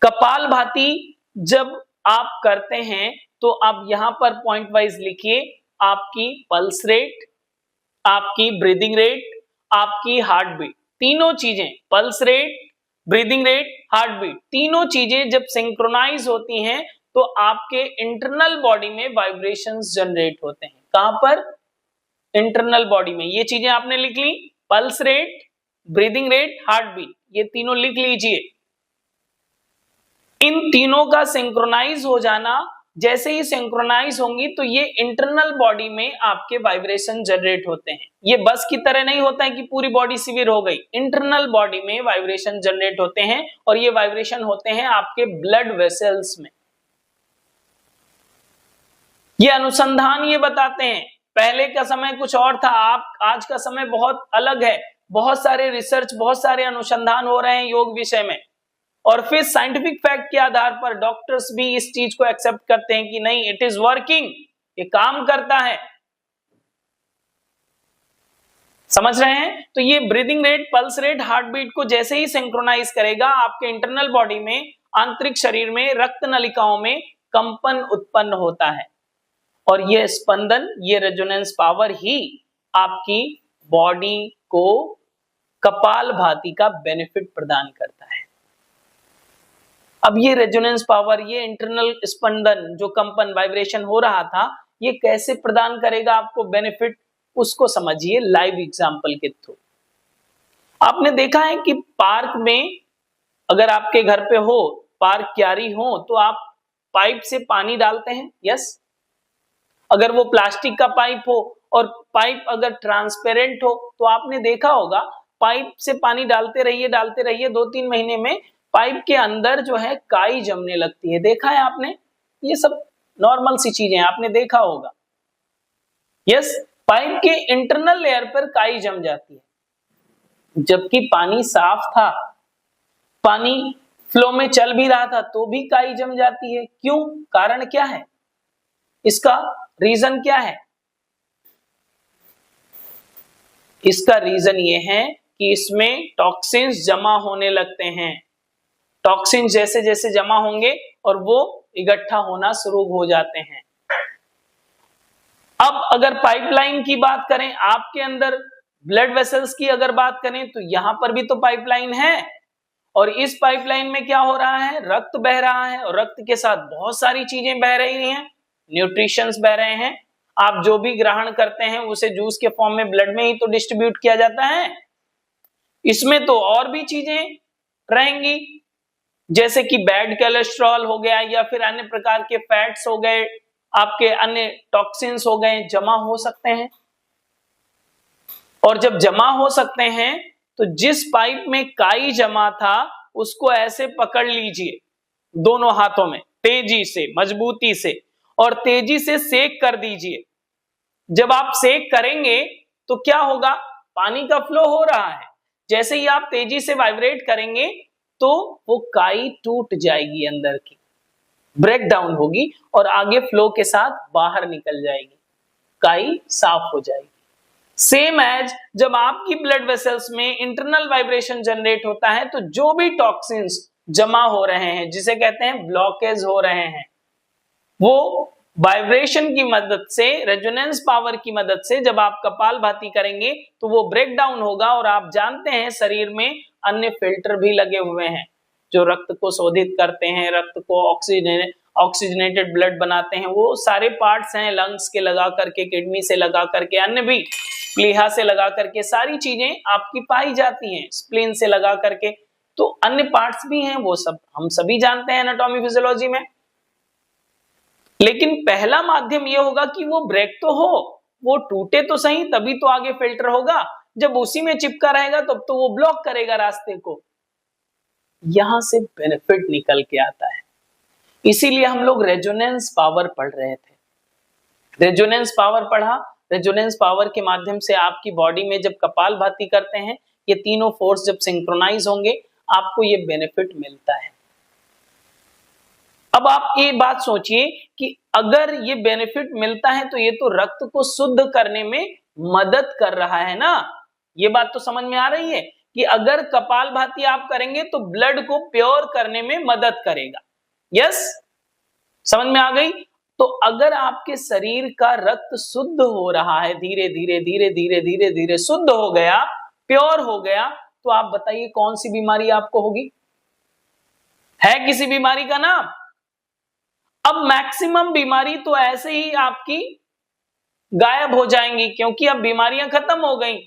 कपालभाति जब आप करते हैं तो आप यहां पर पॉइंट वाइज लिखिए, आपकी पल्स रेट, आपकी ब्रीदिंग रेट, आपकी हार्ट बीट, तीनों चीजें, pulse rate, breathing rate, heart beat, तीनों चीजें जब सिंक्रोनाइज होती हैं तो आपके इंटरनल बॉडी में वाइब्रेशंस जनरेट होते हैं। कहां पर? इंटरनल बॉडी में। ये चीजें आपने लिख ली, pulse rate, breathing rate, heart beat, ये तीनों लिख लीजिए। इन तीनों का सिंक्रोनाइज हो जाना, जैसे ही सिंक्रोनाइज होंगी तो ये इंटरनल बॉडी में आपके वाइब्रेशन जनरेट होते हैं। ये बस की तरह नहीं होता है कि पूरी बॉडी सिवियर हो गई, इंटरनल बॉडी में वाइब्रेशन जनरेट होते हैं और ये वाइब्रेशन होते हैं आपके ब्लड वेसल्स में। ये अनुसंधान ये बताते हैं, पहले का समय कुछ और था, आज का समय बहुत अलग है। बहुत सारे रिसर्च, बहुत सारे अनुसंधान हो रहे हैं योग विषय में, और फिर साइंटिफिक फैक्ट के आधार पर डॉक्टर्स भी इस चीज को एक्सेप्ट करते हैं कि नहीं, इट इज वर्किंग, ये काम करता है। समझ रहे हैं? तो ये breathing rate, pulse rate, heart beat को जैसे ही सिंक्रोनाइज करेगा, आपके इंटरनल बॉडी में, आंतरिक शरीर में, रक्त नलिकाओं में कंपन उत्पन्न होता है, और ये स्पंदन, ये रेजोनेंस पावर ही आपकी बॉडी को कपालभाति का बेनिफिट प्रदान करता है। अब ये रेजोनेंस पावर, ये इंटरनल स्पंदन, जो कंपन, वाइब्रेशन हो रहा था, ये कैसे प्रदान करेगा आपको बेनिफिट, उसको समझिए लाइव एग्जांपल के थ्रू। आपने देखा है कि पार्क में, अगर आपके घर पे हो, पार्क क्यारी हो, तो आप पाइप से पानी डालते हैं, यस। अगर वो प्लास्टिक का पाइप हो और पाइप अगर ट्रांसपेरेंट हो तो आपने देखा होगा, पाइप से पानी डालते रहिए 2-3 महीने में पाइप के अंदर जो है काई जमने लगती है। देखा है आपने? ये सब नॉर्मल सी चीजें आपने देखा होगा, यस। पाइप के इंटरनल लेयर पर काई जम जाती है, जबकि पानी साफ था, पानी फ्लो में चल भी रहा था, तो भी काई जम जाती है। क्यों? कारण क्या है इसका? रीजन क्या है? इसका रीजन ये है कि इसमें टॉक्सिन्स जमा होने लगते हैं। टॉक्सिन जैसे जैसे जमा होंगे और वो इकट्ठा होना शुरू हो जाते हैं। अब अगर पाइपलाइन की बात करें, आपके अंदर ब्लड वेसल्स की अगर बात करें, तो यहां पर भी तो पाइपलाइन है, और इस पाइपलाइन में क्या हो रहा है? रक्त बह रहा है, और रक्त के साथ बहुत सारी चीजें बह रही हैं, न्यूट्रिशंस बह रहे हैं। आप जो भी ग्रहण करते हैं उसे जूस के फॉर्म में ब्लड में ही तो डिस्ट्रीब्यूट किया जाता है। इसमें तो और भी चीजें रहेंगी, जैसे कि बैड कोलेस्ट्रॉल हो गया, या फिर अन्य प्रकार के फैट्स हो गए, आपके अन्य टॉक्सिन्स हो गए, जमा हो सकते हैं। और जब जमा हो सकते हैं तो जिस पाइप में काई जमा था उसको ऐसे पकड़ लीजिए दोनों हाथों में, तेजी से, मजबूती से, और तेजी से सेक कर दीजिए। जब आप सेक करेंगे तो क्या होगा? पानी का फ्लो हो रहा है, जैसे ही आप तेजी से वाइब्रेट करेंगे तो वो काई टूट जाएगी, अंदर की ब्रेक डाउन होगी और आगे फ्लो के साथ बाहर निकल जाएगी, काई साफ हो जाएगी। सेम एज जब आपकी ब्लड वेसल्स में इंटरनल वाइब्रेशन जनरेट होता है तो जो भी टॉक्सिन्स जमा हो रहे हैं, जिसे कहते हैं ब्लॉकेज हो रहे हैं, वो वाइब्रेशन की मदद से, रेजोनेंस पावर की मदद से जब आप कपालभाति करेंगे तो वो ब्रेक डाउन होगा। और आप जानते हैं शरीर में अन्य फिल्टर भी लगे हुए हैं जो रक्त को शोधित करते हैं, रक्त को ऑक्सीजनेटेड ब्लड बनाते हैं। वो सारे पार्ट्स हैं, लंग्स के लगा करके, किडनी से लगा करके, अन्य भी प्लीहा से लगा करके सारी चीजें आपकी पाई जाती हैं, स्प्लीन से लगा करके, तो अन्य पार्ट्स भी हैं, वो सब हम सभी जानते हैं एनाटॉमी फिजियोलॉजी में। लेकिन पहला माध्यम ये होगा कि वो ब्रेक तो हो, वो टूटे तो सही, तभी तो आगे फिल्टर होगा। जब उसी में चिपका रहेगा तब तो वो ब्लॉक करेगा रास्ते को। यहां से बेनिफिट निकल के आता है। इसीलिए हम लोग रेजोनेंस पावर पढ़ रहे थे। रेजोनेंस पावर पढ़ा, रेजोनेंस पावर के माध्यम से आपकी बॉडी में जब कपालभाति करते हैं, ये तीनों फोर्स जब सिंक्रोनाइज होंगे, आपको ये बेनिफिट मिलता है। अब आप ये बात सोचिए कि अगर ये बेनिफिट मिलता है तो ये तो रक्त को शुद्ध करने में मदद कर रहा है ना। ये बात तो समझ में आ रही है कि अगर कपालभाति आप करेंगे तो ब्लड को प्योर करने में मदद करेगा। यस, समझ में आ गई। तो अगर आपके शरीर का रक्त शुद्ध हो रहा है, धीरे धीरे धीरे धीरे धीरे धीरे शुद्ध हो गया, प्योर हो गया, तो आप बताइए कौन सी बीमारी आपको होगी? है किसी बीमारी का नाम? अब मैक्सिमम बीमारी तो ऐसे ही आपकी गायब हो जाएंगी, क्योंकि अब बीमारियां खत्म हो गई,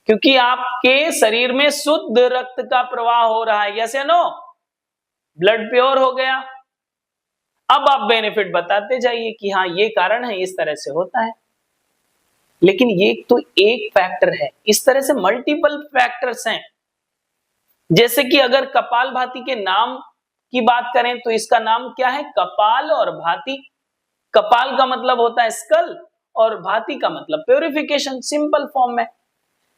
क्योंकि आपके शरीर में शुद्ध रक्त का प्रवाह हो रहा है। यस या नो? ब्लड प्योर हो गया। अब आप बेनिफिट बताते जाइए कि हाँ ये कारण है, इस तरह से होता है। लेकिन ये तो एक फैक्टर है, इस तरह से मल्टीपल फैक्टर्स हैं। जैसे कि अगर कपालभाति के नाम की बात करें तो इसका नाम क्या है? कपाल और भाति। कपाल का मतलब होता है स्कल और भाति का मतलब प्योरिफिकेशन, सिंपल फॉर्म में।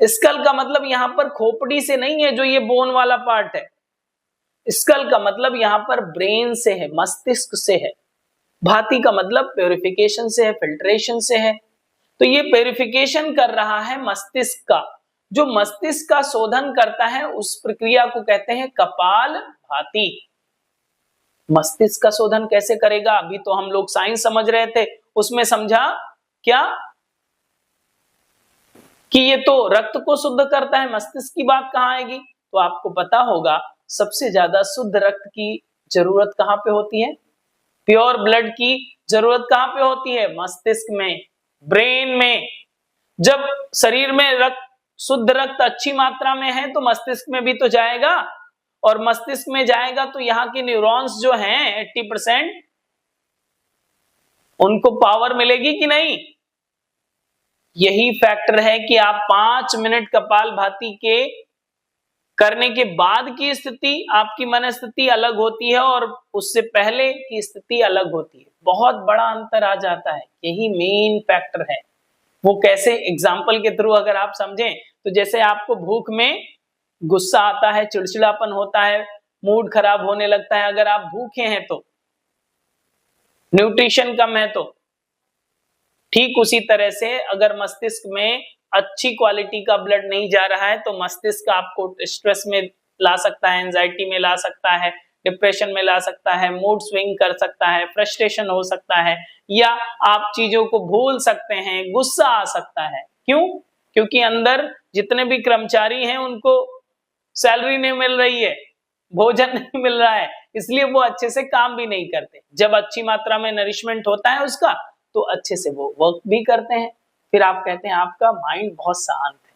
स्कल का मतलब यहां पर खोपड़ी से नहीं है, जो ये बोन वाला पार्ट है। स्कल का मतलब यहां पर ब्रेन से है, मस्तिष्क से है। भाति का मतलब प्योरिफिकेशन से है, फिल्ट्रेशन से है। तो ये प्योरिफिकेशन कर रहा है मस्तिष्क का। जो मस्तिष्क का शोधन करता है उस प्रक्रिया को कहते हैं कपाल भाति। मस्तिष्क का शोधन कैसे करेगा? अभी तो हम लोग साइंस समझ रहे थे, उसमें समझा क्या कि ये तो रक्त को शुद्ध करता है, मस्तिष्क की बात कहां आएगी? तो आपको पता होगा सबसे ज्यादा शुद्ध रक्त की जरूरत कहां पे होती है? प्योर ब्लड की जरूरत कहां पे होती है? मस्तिष्क में, ब्रेन में। जब शरीर में रक्त, शुद्ध रक्त अच्छी मात्रा में है तो मस्तिष्क में भी तो जाएगा, और मस्तिष्क में जाएगा तो यहाँ के न्यूरॉन्स जो हैं 80%, उनको पावर मिलेगी कि नहीं? यही फैक्टर है कि आप 5 मिनट कपालभाति के करने के बाद की स्थिति, आपकी मनस्थिति अलग होती है और उससे पहले की स्थिति अलग होती है। बहुत बड़ा अंतर आ जाता है, यही मेन फैक्टर है। वो कैसे? एग्जाम्पल के थ्रू अगर आप समझें तो जैसे आपको भूख में गुस्सा आता है, चिड़चिड़ापन होता है, मूड खराब होने लगता है, अगर आप भूखे हैं तो, न्यूट्रिशन कम है तो। ठीक उसी तरह से अगर मस्तिष्क में अच्छी क्वालिटी का ब्लड नहीं जा रहा है तो मस्तिष्क आपको स्ट्रेस में ला सकता है, एंजाइटी में ला सकता है, डिप्रेशन में ला सकता है, मूड स्विंग कर सकता है, फ्रस्ट्रेशन हो सकता है, या आप चीजों को भूल सकते हैं, गुस्सा आ सकता है। क्यों? क्योंकि अंदर जितने भी कर्मचारी हैं उनको सैलरी नहीं मिल रही है, भोजन नहीं मिल रहा है, इसलिए वो अच्छे से काम भी नहीं करते। जब अच्छी मात्रा में नरिशमेंट होता है उसका तो अच्छे से वो वर्क भी करते हैं। फिर आप कहते हैं आपका माइंड बहुत शांत है,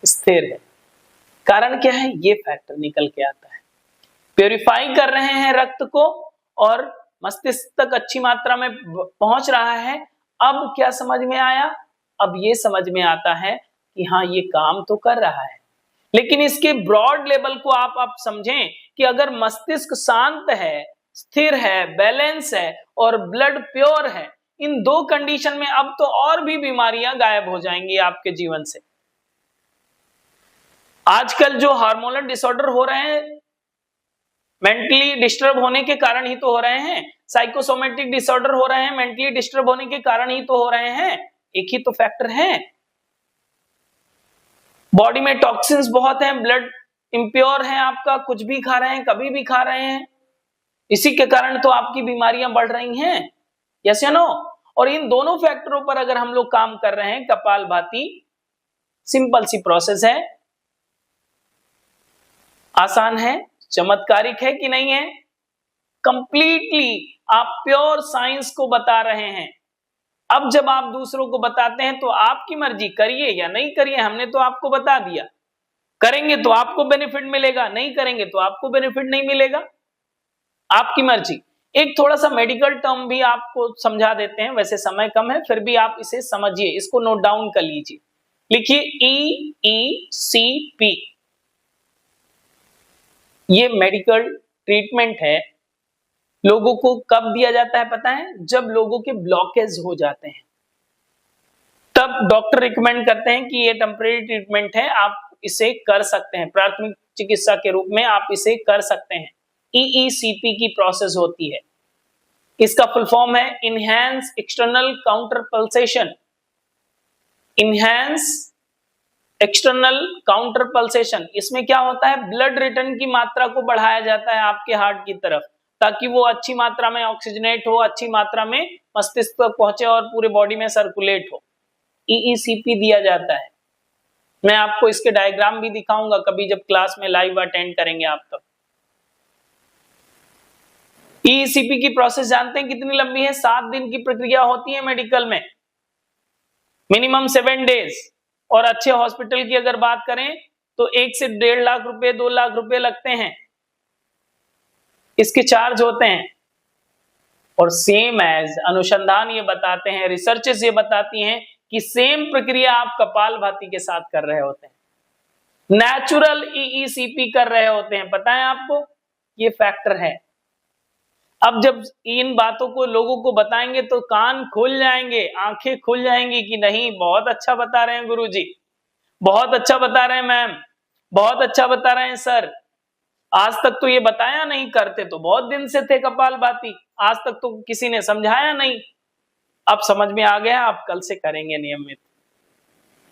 स्थिर है। कारण क्या है? ये फैक्टर निकल के आता है। प्योरीफाई कर रहे हैं रक्त को और मस्तिष्क तक अच्छी मात्रा में पहुंच रहा है। अब क्या समझ में आया? अब ये समझ में आता है कि हाँ ये काम तो कर रहा है। लेकिन इसके ब्रॉड लेवल को आप समझें कि अगर मस्तिष्क शांत है, स्थिर है, बैलेंस है और ब्लड प्योर है, इन दो कंडीशन में अब तो और भी बीमारियां गायब हो जाएंगी आपके जीवन से। आजकल जो हार्मोनल डिसऑर्डर हो रहे हैं, मेंटली डिस्टर्ब होने के कारण ही तो हो रहे हैं। साइकोसोमेटिक डिसऑर्डर हो रहे हैं, मेंटली डिस्टर्ब होने के कारण ही तो हो रहे हैं। एक ही तो फैक्टर है। बॉडी में टॉक्सिन्स बहुत हैं, ब्लड इम्प्योर है आपका, कुछ भी खा रहे हैं, कभी भी खा रहे हैं, इसी के कारण तो आपकी बीमारियां बढ़ रही हैं। यस या नो? और इन दोनों फैक्टरों पर अगर हम लोग काम कर रहे हैं, कपालभाति सिंपल सी प्रोसेस है, आसान है, चमत्कारिक है कि नहीं है? कंप्लीटली आप प्योर साइंस को बता रहे हैं। अब जब आप दूसरों को बताते हैं तो आपकी मर्जी, करिए या नहीं करिए, हमने तो आपको बता दिया। करेंगे तो आपको बेनिफिट मिलेगा, नहीं करेंगे तो आपको बेनिफिट नहीं मिलेगा, आपकी मर्जी। एक थोड़ा सा मेडिकल टर्म भी आपको समझा देते हैं, वैसे समय कम है, फिर भी आप इसे समझिए, इसको नोट डाउन कर लीजिए। लिखिए EECP, ये मेडिकल ट्रीटमेंट है। लोगों को कब दिया जाता है पता है? जब लोगों के ब्लॉकेज हो जाते हैं, तब डॉक्टर रिकमेंड करते हैं कि ये टेम्परेरी ट्रीटमेंट है, आप इसे कर सकते हैं, प्राथमिक चिकित्सा के रूप में आप इसे कर सकते हैं। EECP की प्रोसेस होती है, इसका फुल फॉर्म है enhance external counter pulsation. Enhance external counter pulsation, इसमें क्या होता है? ब्लड रिटर्न की मात्रा को बढ़ाया जाता है आपके हार्ट की तरफ, ताकि वो अच्छी मात्रा में ऑक्सीजनेट हो, अच्छी मात्रा में मस्तिष्क तक पहुंचे और पूरे बॉडी में सर्कुलेट हो। EECP दिया जाता है। मैं आपको इसके डायग्राम भी दिखाऊंगा कभी, जब क्लास में लाइव अटेंड करेंगे आप तब। EECP की प्रोसेस जानते हैं कितनी लंबी है? 7 दिन की प्रक्रिया होती है मेडिकल में, मिनिमम 7 डेज। और अच्छे हॉस्पिटल की अगर बात करें तो 1 से 1.5 लाख रुपए, 2 लाख रुपए लगते हैं, इसके चार्ज होते हैं। और सेम एज अनुसंधान ये बताते हैं, रिसर्चेस ये बताती हैं कि सेम प्रक्रिया आप कपालभाति के साथ कर रहे होते हैं, नेचुरल EECP कर रहे होते हैं। पता है आपको, ये फैक्टर है। अब जब इन बातों को लोगों को बताएंगे तो कान खुल जाएंगे, आंखें खुल जाएंगी कि नहीं, बहुत अच्छा बता रहे हैं गुरुजी, बहुत अच्छा बता रहे हैं मैम, बहुत अच्छा बता रहे हैं सर। आज तक तो ये बताया नहीं, करते तो बहुत दिन से थे कपालभाति, आज तक तो किसी ने समझाया नहीं। अब समझ में आ गया, आप कल से करेंगे नियमित।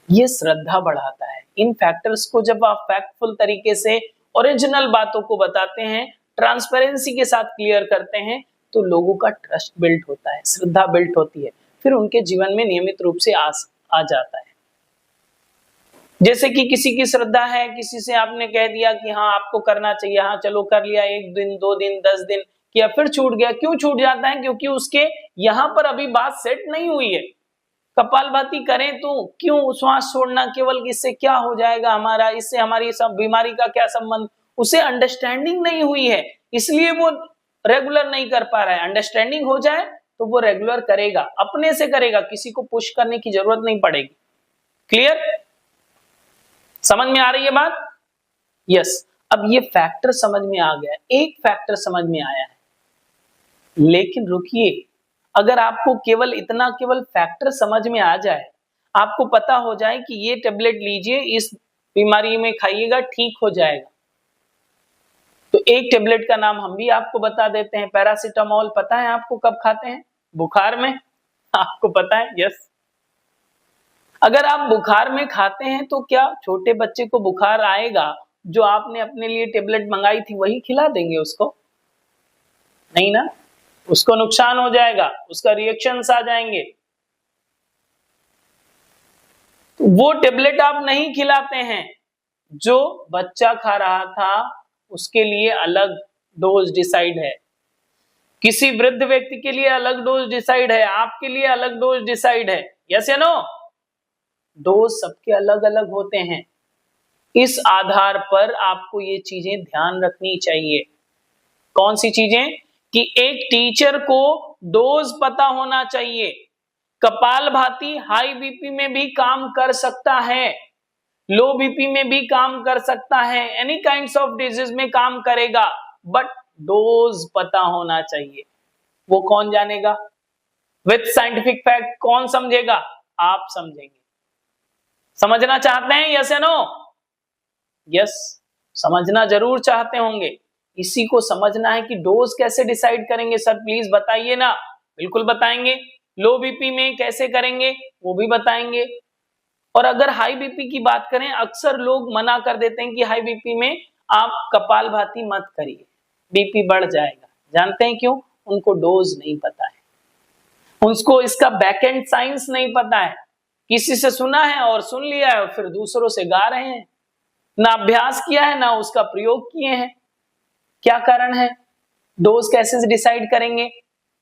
ये श्रद्धा बढ़ाता है। इन फैक्टर्स को जब आप फैक्टफुल तरीके से ओरिजिनल बातों को बताते हैं, ट्रांसपेरेंसी के साथ क्लियर करते हैं, तो लोगों का ट्रस्ट बिल्ड होता है, श्रद्धा बिल्ड होती है, फिर उनके जीवन में नियमित रूप से आ जाता है। जैसे कि किसी की श्रद्धा है, किसी से आपने कह दिया कि हाँ आपको करना चाहिए, हाँ चलो कर लिया, 1 दिन 2 दिन 10 दिन किया, फिर छूट गया। क्यों छूट जाता है? क्योंकि उसके यहाँ पर अभी बात सेट नहीं हुई है। कपालभाति करें तो क्यों श्वास छोड़ना, केवल इससे क्या हो जाएगा हमारा, इससे हमारी सब बीमारी का क्या संबंध, उसे अंडरस्टैंडिंग नहीं हुई है, इसलिए वो रेगुलर नहीं कर पा रहा है। अंडरस्टैंडिंग हो जाए तो वो रेगुलर करेगा, अपने से करेगा, किसी को पुश करने की जरूरत नहीं पड़ेगी। क्लियर? समझ में आ रही है बात? यस। अब ये फैक्टर समझ में आ गया, एक फैक्टर समझ में आया है, लेकिन रुकिए, अगर आपको केवल इतना, केवल फैक्टर समझ में आ जाए, आपको पता हो जाए कि ये टेबलेट लीजिए, इस बीमारी में खाइएगा, ठीक हो जाएगा, तो एक टेबलेट का नाम हम भी आपको बता देते हैं, पैरासीटामोल। पता है आपको कब खाते हैं? बुखार में। आपको पता है? यस। अगर आप बुखार में खाते हैं तो क्या छोटे बच्चे को बुखार आएगा, जो आपने अपने लिए टेबलेट मंगाई थी वही खिला देंगे उसको? नहीं ना, उसको नुकसान हो जाएगा, उसका रिएक्शंस आ जाएंगे। तो वो टेबलेट आप नहीं खिलाते हैं। जो बच्चा खा रहा था उसके लिए अलग डोज डिसाइड है, किसी वृद्ध व्यक्ति के लिए अलग डोज डिसाइड है, आपके लिए अलग डोज डिसाइड है। यस या नो? डोज सबके अलग अलग होते हैं। इस आधार पर आपको ये चीजें ध्यान रखनी चाहिए। कौन सी चीजें? कि एक टीचर को डोज पता होना चाहिए। कपालभाति हाई बीपी में भी काम कर सकता है, लो बीपी में भी काम कर सकता है, एनी काइंड्स ऑफ डिजीज में काम करेगा, बट डोज पता होना चाहिए। वो कौन जानेगा? विथ साइंटिफिक फैक्ट कौन समझेगा? आप समझेंगे। समझना चाहते हैं? यस या नो? यस, समझना जरूर चाहते होंगे। इसी को समझना है कि डोज कैसे डिसाइड करेंगे। सर प्लीज बताइए ना। बिल्कुल बताएंगे। लो बीपी में कैसे करेंगे वो भी बताएंगे। और अगर हाई बीपी की बात करें, अक्सर लोग मना कर देते हैं कि हाई बीपी में आप कपालभाति मत करिए, बीपी बढ़ जाएगा। जानते हैं क्यों? उनको डोज नहीं पता है, उनको इसका बैकएंड साइंस नहीं पता है। किसी से सुना है और सुन लिया है और फिर दूसरों से गा रहे हैं, ना अभ्यास किया है ना उसका प्रयोग किए हैं। क्या कारण है? डोज कैसे डिसाइड करेंगे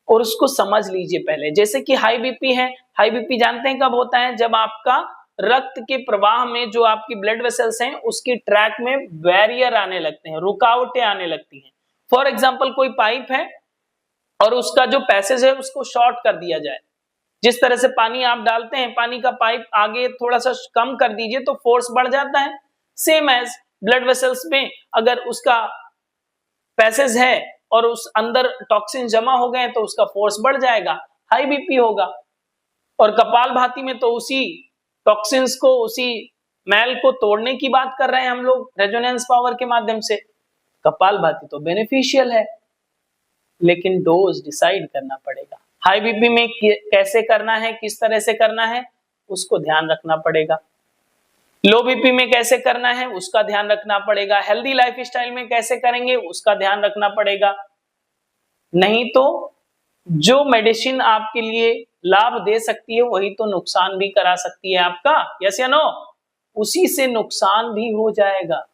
और उसको समझ लीजिए पहले। जैसे कि हाई बीपी है, हाई बीपी जानते हैं कब होता है? जब आपका रक्त के प्रवाह में जो आपकी ब्लड वेसल्स हैं उसकी ट्रैक में बैरियर आने लगते हैं, रुकावटें आने लगती हैं। फॉर एग्जांपल कोई पाइप है और उसका जो पैसेज है उसको शॉर्ट कर दिया जाए। जिस तरह से पानी आप डालते हैं, पानी का पाइप आगे थोड़ा सा कम कर दीजिए तो फोर्स बढ़ जाता है। सेम एज ब्लड वेसल्स में अगर उसका पैसेज है और उस अंदर टॉक्सिन जमा हो गए तो उसका फोर्स बढ़ जाएगा, हाई बीपी होगा। और कपालभाति में तो उसी टॉक्सिन्स को, उसी मैल को तोड़ने की बात कर रहे हैं हम लोग रेजोनेंस पावर के माध्यम से। कपालभाति तो बेनिफिशियल है, लेकिन डोज डिसाइड करना पड़ेगा। हाई बीपी में कैसे करना है, किस तरह से करना है, उसको ध्यान रखना पड़ेगा। लो बीपी में कैसे करना है उसका ध्यान रखना पड़ेगा। हेल्दी लाइफस्टाइल में कैसे करेंगे उसका ध्यान रखना पड़ेगा। नहीं तो जो मेडिसिन आपके लिए लाभ दे सकती है वही तो नुकसान भी करा सकती है आपका। यस या नो? उसी से नुकसान भी हो जाएगा,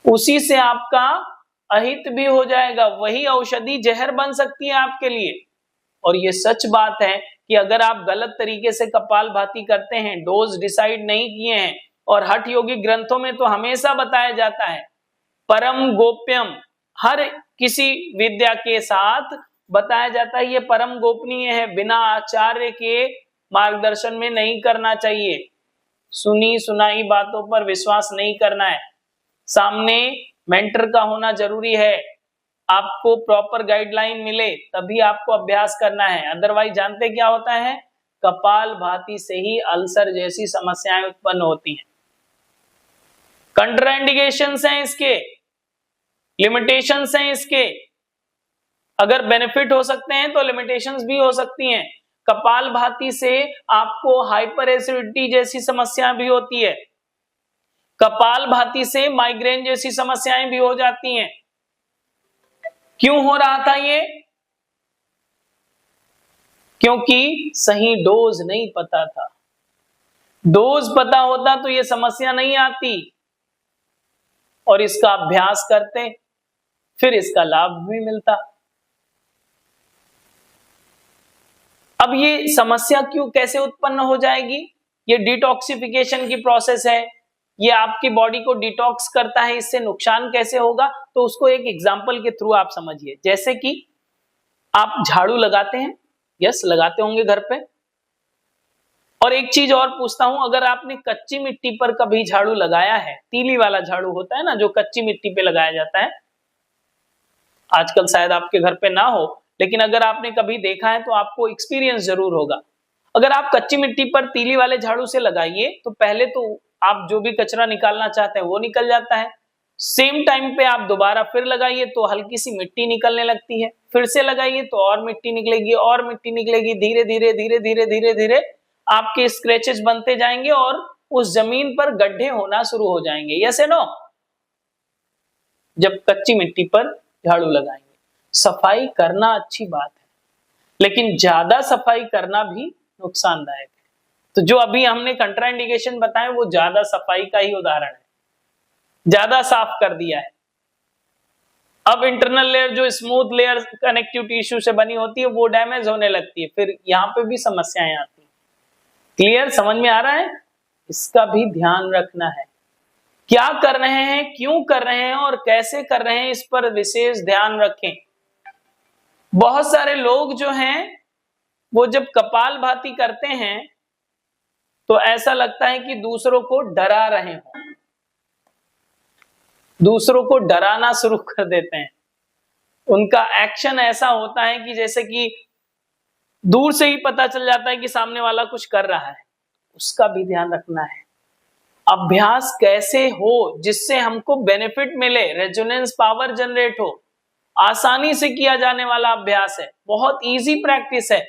उसी से आपका अहित भी हो जाएगा। वही औषधि जहर बन सकती है आपके लिए। और ये सच बात है कि अगर आप गलत तरीके से कपालभाति करते हैं, डोज डिसाइड नहीं किए हैं, और हठ योगी ग्रंथों में तो हमेशा बताया जाता है परम गोप्यम, हर किसी विद्या के साथ बताया जाता है ये परम गोपनीय है, बिना आचार्य के मार्गदर्शन में नहीं करना चाहिए। सुनी सुनाई बातों पर विश्वास नहीं करना है, सामने मेंटर का होना जरूरी है। आपको प्रॉपर गाइडलाइन मिले तभी आपको अभ्यास करना है। अदरवाइज जानते क्या होता है? कपालभाति से ही अल्सर जैसी समस्याएं उत्पन्न होती हैं। कंट्राइंडिकेशंस हैं इसके, लिमिटेशंस हैं इसके। अगर बेनिफिट हो सकते हैं तो लिमिटेशंस भी हो सकती हैं। कपालभाति से आपको हाइपर एसिडिटी जैसी समस्या भी होती है, कपालभाति से माइग्रेन जैसी समस्याएं भी हो जाती हैं। क्यों हो रहा था ये? क्योंकि सही डोज नहीं पता था। डोज पता होता तो ये समस्या नहीं आती और इसका अभ्यास करते, फिर इसका लाभ भी मिलता। अब ये समस्या क्यों, कैसे उत्पन्न हो जाएगी? ये डिटॉक्सिफिकेशन की प्रोसेस है, ये आपकी बॉडी को डिटॉक्स करता है। इससे नुकसान कैसे होगा तो उसको एक एग्जांपल के थ्रू आप समझिए। जैसे कि आप झाड़ू लगाते हैं, यस लगाते होंगे घर पे। और एक चीज और पूछता हूं, अगर आपने कच्ची मिट्टी पर कभी झाड़ू लगाया है, तीली वाला झाड़ू होता है ना जो कच्ची मिट्टी पे लगाया जाता है, आजकल शायद आपके घर पे ना हो, लेकिन अगर आपने कभी देखा है तो आपको एक्सपीरियंस जरूर होगा। अगर आप कच्ची मिट्टी पर तीली वाले झाड़ू से लगाइए तो पहले तो आप जो भी कचरा निकालना चाहते हैं वो निकल जाता है। सेम टाइम पे आप दोबारा फिर लगाइए तो हल्की सी मिट्टी निकलने लगती है, फिर से लगाइए तो और मिट्टी निकलेगी और मिट्टी निकलेगी। धीरे धीरे धीरे धीरे धीरे धीरे आपके स्क्रैचेस बनते जाएंगे और उस जमीन पर गड्ढे होना शुरू हो जाएंगे। Yes no? जब कच्ची मिट्टी पर झाड़ू लगाएंगे, सफाई करना अच्छी बात है, लेकिन ज्यादा सफाई करना भी नुकसानदायक है। तो जो अभी हमने कंट्राइंडिकेशन बताए वो ज्यादा सफाई का ही उदाहरण है, ज्यादा साफ कर दिया है। अब इंटरनल लेयर जो स्मूथ लेयर कनेक्टिव टिश्यू से बनी होती है वो डैमेज होने लगती है, फिर यहाँ पे भी समस्याएं आती है। क्लियर? समझ में आ रहा है? इसका भी ध्यान रखना है, क्या कर रहे हैं, क्यों कर रहे हैं और कैसे कर रहे हैं, इस पर विशेष ध्यान रखें। बहुत सारे लोग जो हैं वो जब कपालभाति करते हैं तो ऐसा लगता है कि दूसरों को डरा रहे हो, दूसरों को डराना शुरू कर देते हैं। उनका एक्शन ऐसा होता है कि जैसे कि दूर से ही पता चल जाता है कि सामने वाला कुछ कर रहा है। उसका भी ध्यान रखना है। अभ्यास कैसे हो जिससे हमको बेनिफिट मिले, रेजोनेंस पावर जनरेट हो, आसानी से किया जाने वाला अभ्यास है, बहुत इजी प्रैक्टिस है।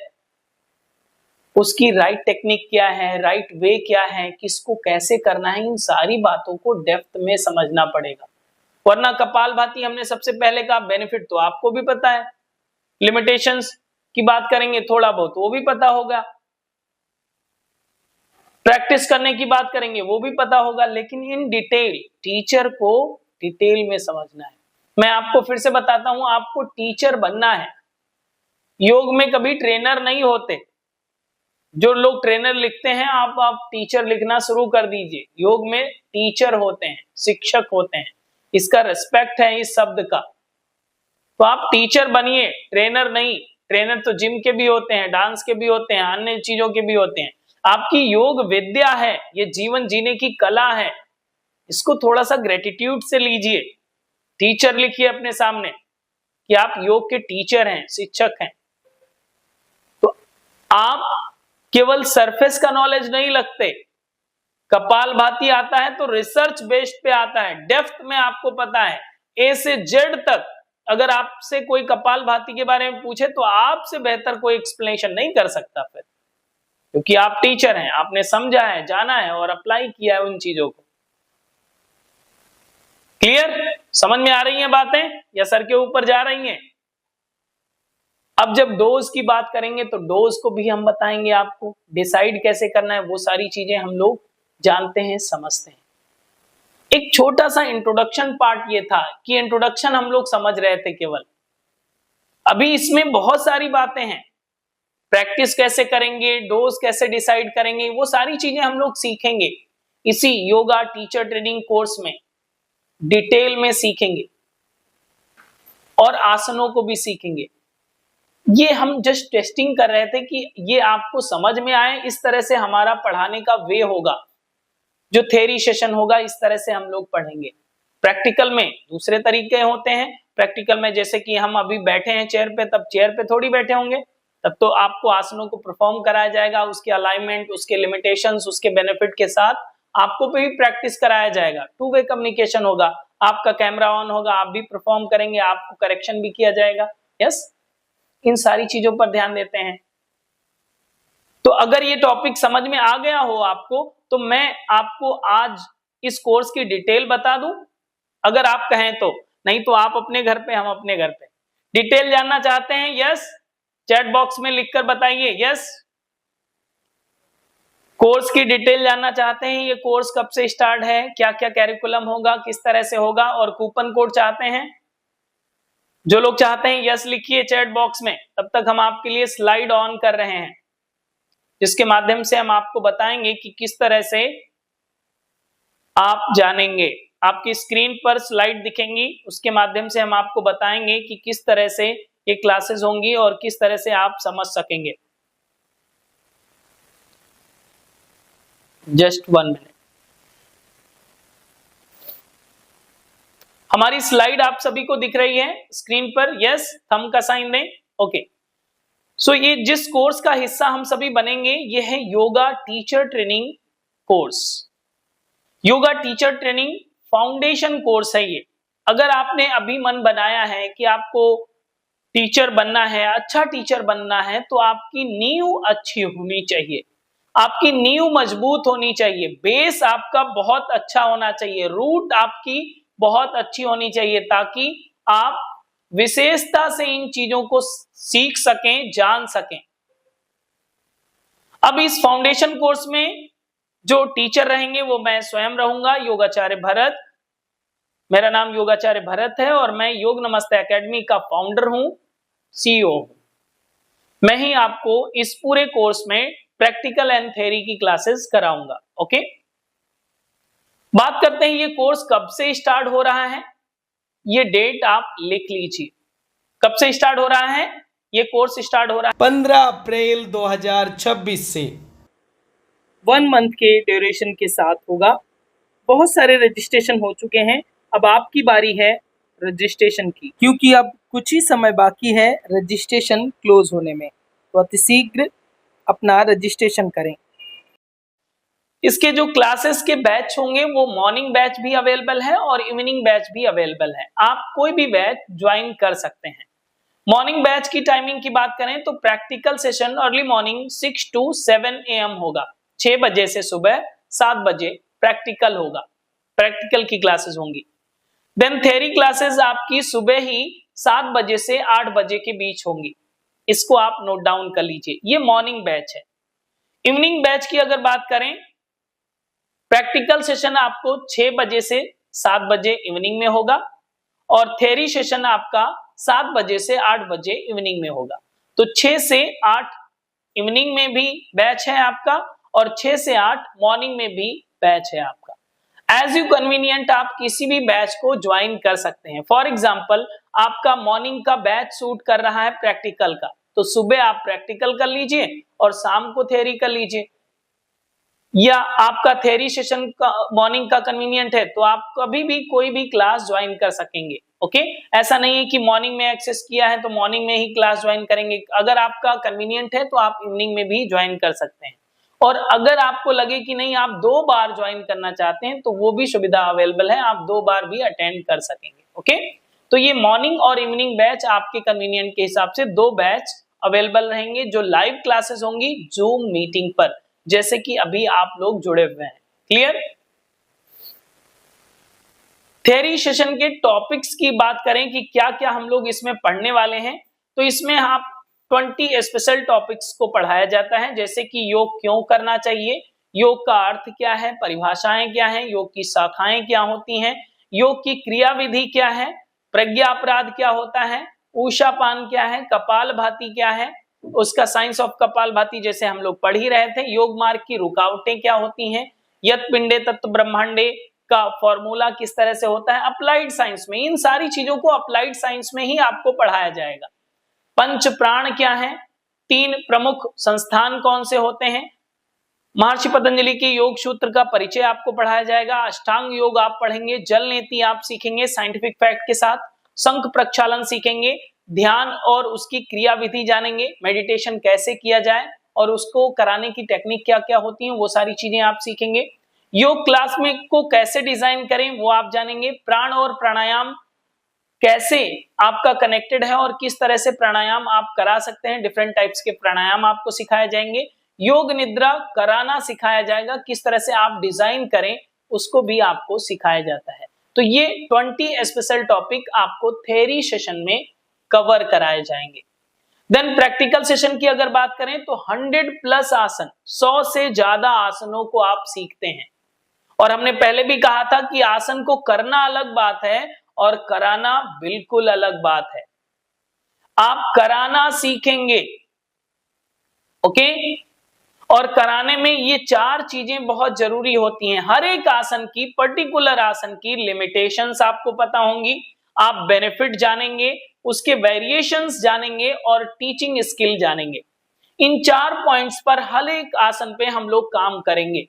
उसकी राइट टेक्निक क्या है, राइट वे क्या है, किसको कैसे करना है, इन सारी बातों को डेप्थ में समझना पड़ेगा। वरना कपालभाति हमने सबसे पहले कहा, बेनिफिट तो आपको भी पता है, लिमिटेशंस की बात करेंगे थोड़ा बहुत वो भी पता होगा, प्रैक्टिस करने की बात करेंगे वो भी पता होगा, लेकिन इन डिटेल टीचर को डिटेल में समझना है। मैं आपको फिर से बताता हूं, आपको टीचर बनना है। योग में कभी ट्रेनर नहीं होते। जो लोग ट्रेनर लिखते हैं, आप टीचर लिखना शुरू कर दीजिए। योग में टीचर होते हैं, शिक्षक होते हैं, इसका रिस्पेक्ट है इस शब्द का। तो आप टीचर बनिए, ट्रेनर नहीं। ट्रेनर तो जिम के भी होते हैं, डांस के भी होते हैं, अन्य चीजों के भी होते हैं। आपकी योग विद्या है, ये जीवन जीने की कला है, इसको थोड़ा सा ग्रेटिट्यूड से लीजिए। टीचर लिखिए अपने सामने कि आप योग के टीचर हैं, शिक्षक हैं। तो आप केवल सरफेस का नॉलेज नहीं लगते। कपालभाति आता है तो रिसर्च बेस्ड पे आता है, डेप्थ में आपको पता है, ए से जेड तक। अगर आपसे कोई कपालभाति के बारे में पूछे तो आपसे बेहतर कोई एक्सप्लेनेशन नहीं कर सकता फिर, क्योंकि आप टीचर हैं, आपने समझा है, जाना है और अप्लाई किया है उन चीजों को। क्लियर? समझ में आ रही हैं बातें या सर के ऊपर जा रही हैं? अब जब डोज की बात करेंगे तो डोज को भी हम बताएंगे, आपको डिसाइड कैसे करना है, वो सारी चीजें हम लोग जानते हैं, समझते हैं। एक छोटा सा इंट्रोडक्शन पार्ट ये था कि इंट्रोडक्शन हम लोग समझ रहे थे केवल। अभी इसमें बहुत सारी बातें हैं, प्रैक्टिस कैसे करेंगे, डोज कैसे डिसाइड करेंगे, वो सारी चीजें हम लोग सीखेंगे इसी योगा टीचर ट्रेनिंग कोर्स में, डिटेल में सीखेंगे और आसनों को भी सीखेंगे। ये हम जस्ट टेस्टिंग कर रहे थे कि ये आपको समझ में आए। इस तरह से हमारा पढ़ाने का वे होगा, जो थ्योरी सेशन होगा इस तरह से हम लोग पढ़ेंगे। प्रैक्टिकल में दूसरे तरीके होते हैं। प्रैक्टिकल में जैसे कि हम अभी बैठे हैं चेयर पे, तब चेयर पे थोड़ी बैठे होंगे, तब तो आपको आसनों को परफॉर्म कराया जाएगा, उसके अलाइनमेंट, उसके लिमिटेशंस, उसके बेनिफिट के साथ आपको भी प्रैक्टिस कराया जाएगा। टू वे कम्युनिकेशन होगा, आपका कैमरा ऑन होगा, आप भी परफॉर्म करेंगे, आपको करेक्शन भी किया जाएगा। यस, इन सारी चीजों पर ध्यान देते हैं। तो अगर ये टॉपिक समझ में आ गया हो आपको, तो मैं आपको आज इस कोर्स की डिटेल बता दूं, अगर आप कहें तो। नहीं तो आप अपने घर पे, हम अपने घर पे। डिटेल जानना चाहते हैं? यस, चैट बॉक्स में लिखकर बताइए यस। कोर्स की डिटेल जानना चाहते हैं, ये कोर्स कब से स्टार्ट है, क्या क्या कैरिकुलम होगा, किस तरह से होगा, और कूपन कोड चाहते हैं? जो लोग चाहते हैं यस लिखिए चैट बॉक्स में। तब तक हम आपके लिए स्लाइड ऑन कर रहे हैं, जिसके माध्यम से हम आपको बताएंगे कि किस तरह से आप जानेंगे। आपकी स्क्रीन पर स्लाइड दिखेंगी, उसके माध्यम से हम आपको बताएंगे कि किस तरह से ये क्लासेस होंगी और किस तरह से आप समझ सकेंगे। Just 1 minute. हमारी स्लाइड आप सभी को दिख रही है स्क्रीन पर? यस, थंब का साइन दें। ओके, सो ये जिस कोर्स का हिस्सा हम सभी बनेंगे, ये है yoga teacher training course. Yoga teacher training foundation course है ये। अगर आपने अभी मन बनाया है कि आपको टीचर बनना है, अच्छा टीचर बनना है, तो आपकी नींव अच्छी होनी चाहिए, आपकी नींव मजबूत होनी चाहिए, बेस आपका बहुत अच्छा होना चाहिए, रूट आपकी बहुत अच्छी होनी चाहिए, ताकि आप विशेषता से इन चीजों को सीख सकें, जान सकें। अब इस फाउंडेशन कोर्स में जो टीचर रहेंगे वो मैं स्वयं रहूंगा, योगाचार्य भरत। मेरा नाम योगाचार्य भरत है और मैं योग नमस्ते एकेडमी का फाउंडर हूं, सीईओ हूं। मैं ही आपको इस पूरे कोर्स में प्रैक्टिकल एंड थ्योरी की क्लासेस कराऊंगा। ओके, बात करते हैं ये कोर्स कब से स्टार्ट हो रहा है। ये डेट आप लिख लीजिए, कब से स्टार्ट हो रहा है ये कोर्स। स्टार्ट हो रहा है 15 अप्रैल 2026 से। 1 मंथ के ड्यूरेशन के साथ होगा। बहुत सारे रजिस्ट्रेशन हो चुके हैं, अब आपकी बारी है रजिस्ट्रेशन की, क्योंकि अब कुछ ही समय बाकी है रजिस्ट्रेशन क्लोज होने में, तो अतिशीघ्र अपना रजिस्ट्रेशन करें। इसके जो क्लासेस के बैच होंगे वो मॉर्निंग बैच भी अवेलेबल है और इवनिंग बैच भी अवेलेबल है। आप कोई भी बैच ज्वाइन कर सकते हैं। मॉर्निंग बैच की टाइमिंग की बात करें तो practical session early morning 6 to 7 AM होगा। 6 बजे से सुबह 7 बजे प्रैक्टिकल होगा, प्रैक्टिकल की क्लासेस होंगी। देन थ्योरी क्लासेस आपकी सुबह ही 7 बजे से 8 बजे के बीच होंगी। इसको आप नोट डाउन कर लीजिए, ये मॉर्निंग बैच है। इवनिंग बैच की अगर बात करें, प्रैक्टिकल सेशन आपको 6 बजे से 7 बजे इवनिंग में होगा और थ्योरी सेशन आपका 7 बजे से 8 बजे इवनिंग में होगा। तो 6 से 8 इवनिंग में भी बैच है आपका और 6 से 8 मॉर्निंग में भी बैच है आपका। एज यू कन्वीनियंट आप किसी भी बैच को ज्वाइन कर सकते हैं। फॉर एग्जाम्पल आपका मॉर्निंग का बैच सूट कर रहा है प्रैक्टिकल का, तो सुबह आप प्रैक्टिकल कर लीजिए और शाम को थ्योरी कर लीजिए। या आपका थ्योरी सेशन का मॉर्निंग का कन्वीनियंट है तो आप कभी भी कोई भी क्लास ज्वाइन कर सकेंगे। ओके, ऐसा नहीं है कि मॉर्निंग में एक्सेस किया है तो मॉर्निंग में ही क्लास ज्वाइन करेंगे। अगर आपका कन्वीनियंट है तो आप इवनिंग में भी ज्वाइन कर सकते हैं। और अगर आपको लगे कि नहीं आप 2 बार ज्वाइन करना चाहते हैं तो वो भी सुविधा अवेलेबल है, आप 2 बार भी अटेंड कर सकेंगे। ओके, तो ये मॉर्निंग और इवनिंग बैच आपके कन्वीनियंट के हिसाब से 2 बैच अवेलेबल रहेंगे जो लाइव क्लासेस होंगी जूम मीटिंग पर, जैसे कि अभी आप लोग जुड़े हुए हैं। क्लियर? थ्योरी सेशन के टॉपिक्स की बात करें कि क्या क्या हम लोग इसमें पढ़ने वाले हैं, तो इसमें आप 20 स्पेशल टॉपिक्स को पढ़ाया जाता है, जैसे कि योग क्यों करना चाहिए, योग का अर्थ क्या है, परिभाषाएं क्या हैं, योग की शाखाएं क्या होती हैं, योग की क्रिया विधि क्या है, प्रज्ञा अपराध क्या होता है, ऊषापान क्या है, कपालभाति क्या है, उसका साइंस ऑफ कपालभाति जैसे हम लोग पढ़ ही रहे थे, योग मार्ग की रुकावटें क्या होती हैं, यत पिंडे तत्व ब्रह्मांडे का फॉर्मूला किस तरह से होता है अप्लाइड साइंस में। इन सारी चीजों को अप्लाइड साइंस में ही आपको पढ़ाया जाएगा। पंच प्राण क्या है, 3 प्रमुख संस्थान कौन से होते हैं, महर्षि पतंजलि के योग सूत्र का परिचय आपको पढ़ाया जाएगा, अष्टांग योग आप पढ़ेंगे, जल नीति आप सीखेंगे साइंटिफिक फैक्ट के साथ, शंख प्रक्षालन सीखेंगे, ध्यान और उसकी क्रिया विधि जानेंगे, मेडिटेशन कैसे किया जाए और उसको कराने की टेक्निक क्या क्या होती है वो सारी चीजें आप सीखेंगे। योग क्लास में को कैसे डिजाइन करें वो आप जानेंगे, प्राण और प्राणायाम कैसे आपका कनेक्टेड है और किस तरह से प्राणायाम आप करा सकते हैं, डिफरेंट टाइप्स के प्राणायाम आपको सिखाए जाएंगे, योग निद्रा कराना सिखाया जाएगा, किस तरह से आप डिजाइन करें उसको भी आपको सिखाया जाता है। तो ये 20 स्पेशल टॉपिक आपको थ्योरी सेशन में कवर कराए जाएंगे। देन प्रैक्टिकल सेशन की अगर बात करें तो 100+ आसन, 100 से ज्यादा आसनों को आप सीखते हैं। और हमने पहले भी कहा था कि आसन को करना अलग बात है और कराना बिल्कुल अलग बात है। आप कराना सीखेंगे, ओके, और कराने में ये 4 चीजें बहुत जरूरी होती हैं। हर एक आसन की, पर्टिकुलर आसन की लिमिटेशंस आपको पता होंगी, आप बेनिफिट जानेंगे, उसके वेरिएशंस जानेंगे और टीचिंग स्किल जानेंगे। इन 4 पॉइंट्स पर हर एक आसन पे हम लोग काम करेंगे।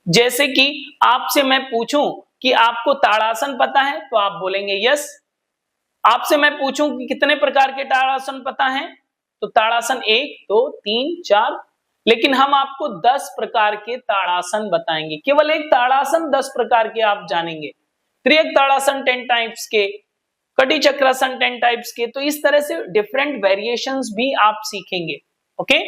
जैसे कि आपसे मैं पूछूं कि आपको ताड़ासन पता है तो आप बोलेंगे यस। आपसे मैं पूछूं कि कितने प्रकार के ताड़ासन पता है तो ताड़ासन 1 2 3 4, लेकिन हम आपको 10 प्रकार के ताड़ासन बताएंगे। केवल एक ताड़ासन 10 प्रकार के आप जानेंगे। त्रियक ताड़ासन 10 टाइप्स के, कटी चक्रासन 10 टाइप्स के, तो इस तरह से डिफरेंट वेरिएशंस भी आप सीखेंगे। ओके,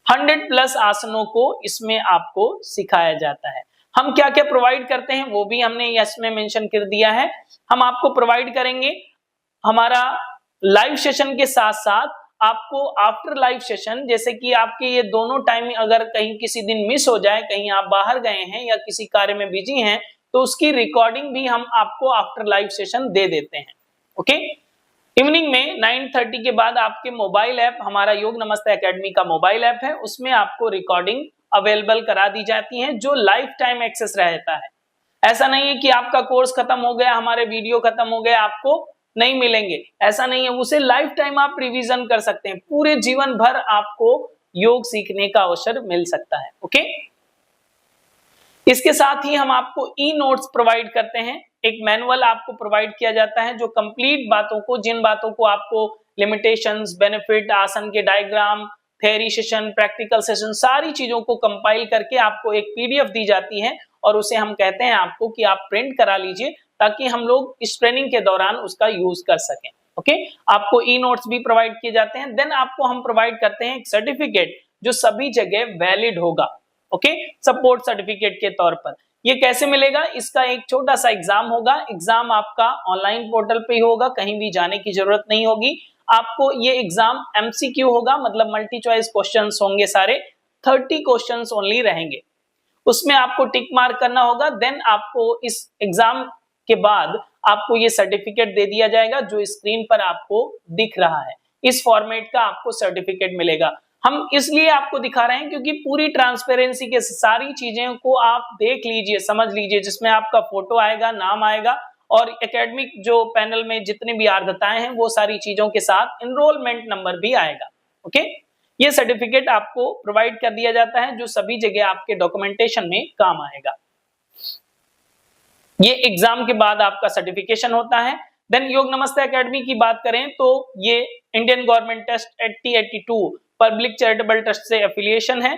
100+ आसनों को इसमें आपको सिखाया जाता है। हम क्या क्या प्रोवाइड करते हैं वो भी हमने इसमें मेंशन कर दिया है। हम आपको प्रोवाइड करेंगे हमारा लाइव सेशन के साथ साथ आपको आफ्टर लाइव सेशन, जैसे कि आपके ये दोनों टाइम अगर कहीं किसी दिन मिस हो जाए, कहीं आप बाहर गए हैं या किसी कार्य में बिजी हैं, तो उसकी रिकॉर्डिंग भी हम आपको आफ्टर लाइव सेशन दे देते हैं। ओके, इवनिंग में 9:30 के बाद आपके मोबाइल ऐप, हमारा योग नमस्ते एकेडमी का मोबाइल ऐप है, उसमें आपको रिकॉर्डिंग अवेलेबल करा दी जाती है जो लाइफ टाइम एक्सेस रहता है। ऐसा नहीं है कि आपका कोर्स खत्म हो गया, हमारे वीडियो खत्म हो गए, आपको नहीं मिलेंगे, ऐसा नहीं है। उसे लाइफ टाइम आप रिवीजन कर सकते हैं, पूरे जीवन भर आपको योग सीखने का अवसर मिल सकता है। ओके, इसके साथ ही हम आपको ई नोट्स प्रोवाइड करते हैं। एक मैनुअल आपको प्रोवाइड किया जाता है जो कंप्लीट बातों को, जिन बातों को आपको लिमिटेशंस, बेनिफिट, आसन के diagram, theory session, practical session, सारी चीजों को कंपाइल करके आपको एक पीडीएफ दी जाती है और उसे हम कहते हैं आपको कि आप प्रिंट करा लीजिए ताकि हम लोग इस ट्रेनिंग के दौरान उसका यूज कर सकें। ओके आपको ई नोट्स भी प्रोवाइड किए जाते हैं। देन आपको हम प्रोवाइड करते हैं एक सर्टिफिकेट जो सभी जगह वैलिड होगा, ओके सपोर्ट सर्टिफिकेट के तौर पर। ये कैसे मिलेगा? इसका एक छोटा सा एग्जाम होगा। एग्जाम आपका ऑनलाइन पोर्टल पे ही होगा, कहीं भी जाने की जरूरत नहीं होगी। आपको ये एग्जाम एमसीक्यू होगा, मतलब मल्टी चॉइस क्वेश्चंस होंगे सारे, 30 क्वेश्चंस ओनली रहेंगे। उसमें आपको टिक मार्क करना होगा। देन आपको इस एग्जाम के बाद आपको ये सर्टिफिकेट दे दिया जाएगा जो स्क्रीन पर आपको दिख रहा है। इस फॉर्मेट का आपको सर्टिफिकेट मिलेगा। हम इसलिए आपको दिखा रहे हैं क्योंकि पूरी ट्रांसपेरेंसी के सारी चीजें को आप देख लीजिए, समझ लीजिए, जिसमें आपका फोटो आएगा, नाम आएगा और एकेडमिक जो पैनल में जितनी भी आर्द्रताएं हैं वो सारी चीजों के साथ एनरोलमेंट नंबर भी आएगा। ओके ये सर्टिफिकेट आपको प्रोवाइड कर दिया जाता है जो सभी जगह आपके डॉक्यूमेंटेशन में काम आएगा। ये एग्जाम के बाद आपका सर्टिफिकेशन होता है। देन योग नमस्ते एकेडमी की बात करें तो ये Indian government trust 8082 public charitable trust से एफिलिएशन है।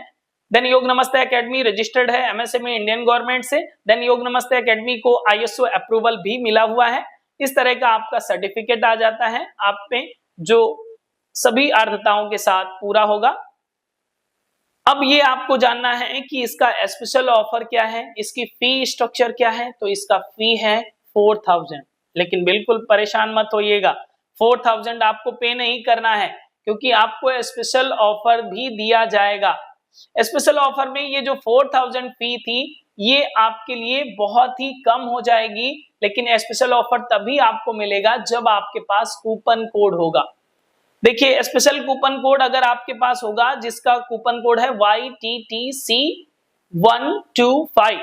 देन योग नमस्ते एकेडमी रजिस्टर्ड है एमएसएमई इंडियन गवर्नमेंट से। देन योग नमस्ते एकेडमी को आईएसओ अप्रूवल भी मिला हुआ है। इस तरह का आपका सर्टिफिकेट आ जाता है आप पे जो सभी आर्द्रताओं के साथ पूरा होगा। अब ये आपको जानना है कि इसका स्पेशल ऑफर क्या है, इसकी फी स्ट्रक्चर क्या है। तो इसका फी है 4000, लेकिन बिल्कुल परेशान मत होइएगा, 4000 आपको पे नहीं करना है क्योंकि आपको स्पेशल ऑफर भी दिया जाएगा। स्पेशल ऑफर में ये जो 4000 फी थी ये आपके लिए बहुत ही कम हो जाएगी, लेकिन स्पेशल ऑफर तभी आपको मिलेगा जब आपके पास कूपन कोड होगा। देखिए स्पेशल कूपन कोड अगर आपके पास होगा जिसका कूपन कोड है YTTC125,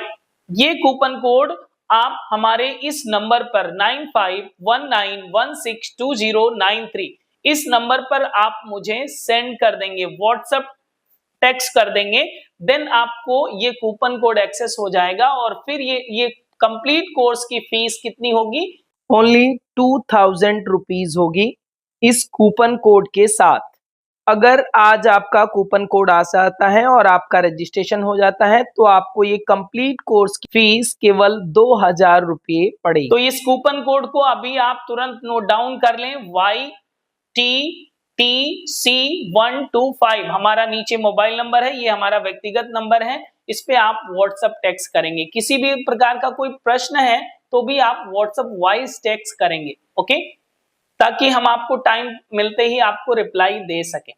ये कूपन कोड आप हमारे इस नंबर पर 9519162093 इस नंबर पर आप मुझे सेंड कर देंगे, व्हाट्सएप टेक्स्ट कर देंगे। देन आपको ये कूपन कोड एक्सेस हो जाएगा और फिर ये कंप्लीट कोर्स की फीस कितनी होगी? ओनली 2000 रुपीज होगी इस कूपन कोड के साथ। अगर आज आपका कूपन कोड आ जाता है और आपका रजिस्ट्रेशन हो जाता है तो आपको ये कंप्लीट कोर्स की फीस केवल 2000 रुपये पड़ेगी। तो इस कूपन कोड को अभी आप तुरंत नोट डाउन कर लें, YTTC125 हमारा नीचे मोबाइल नंबर है, ये हमारा व्यक्तिगत नंबर है, इस पे आप व्हाट्सएप टेक्स्ट करेंगे। किसी भी प्रकार का कोई प्रश्न है तो भी आप व्हाट्सएप वॉइस टेक्स्ट करेंगे, ओके, ताकि हम आपको टाइम मिलते ही आपको रिप्लाई दे सकें।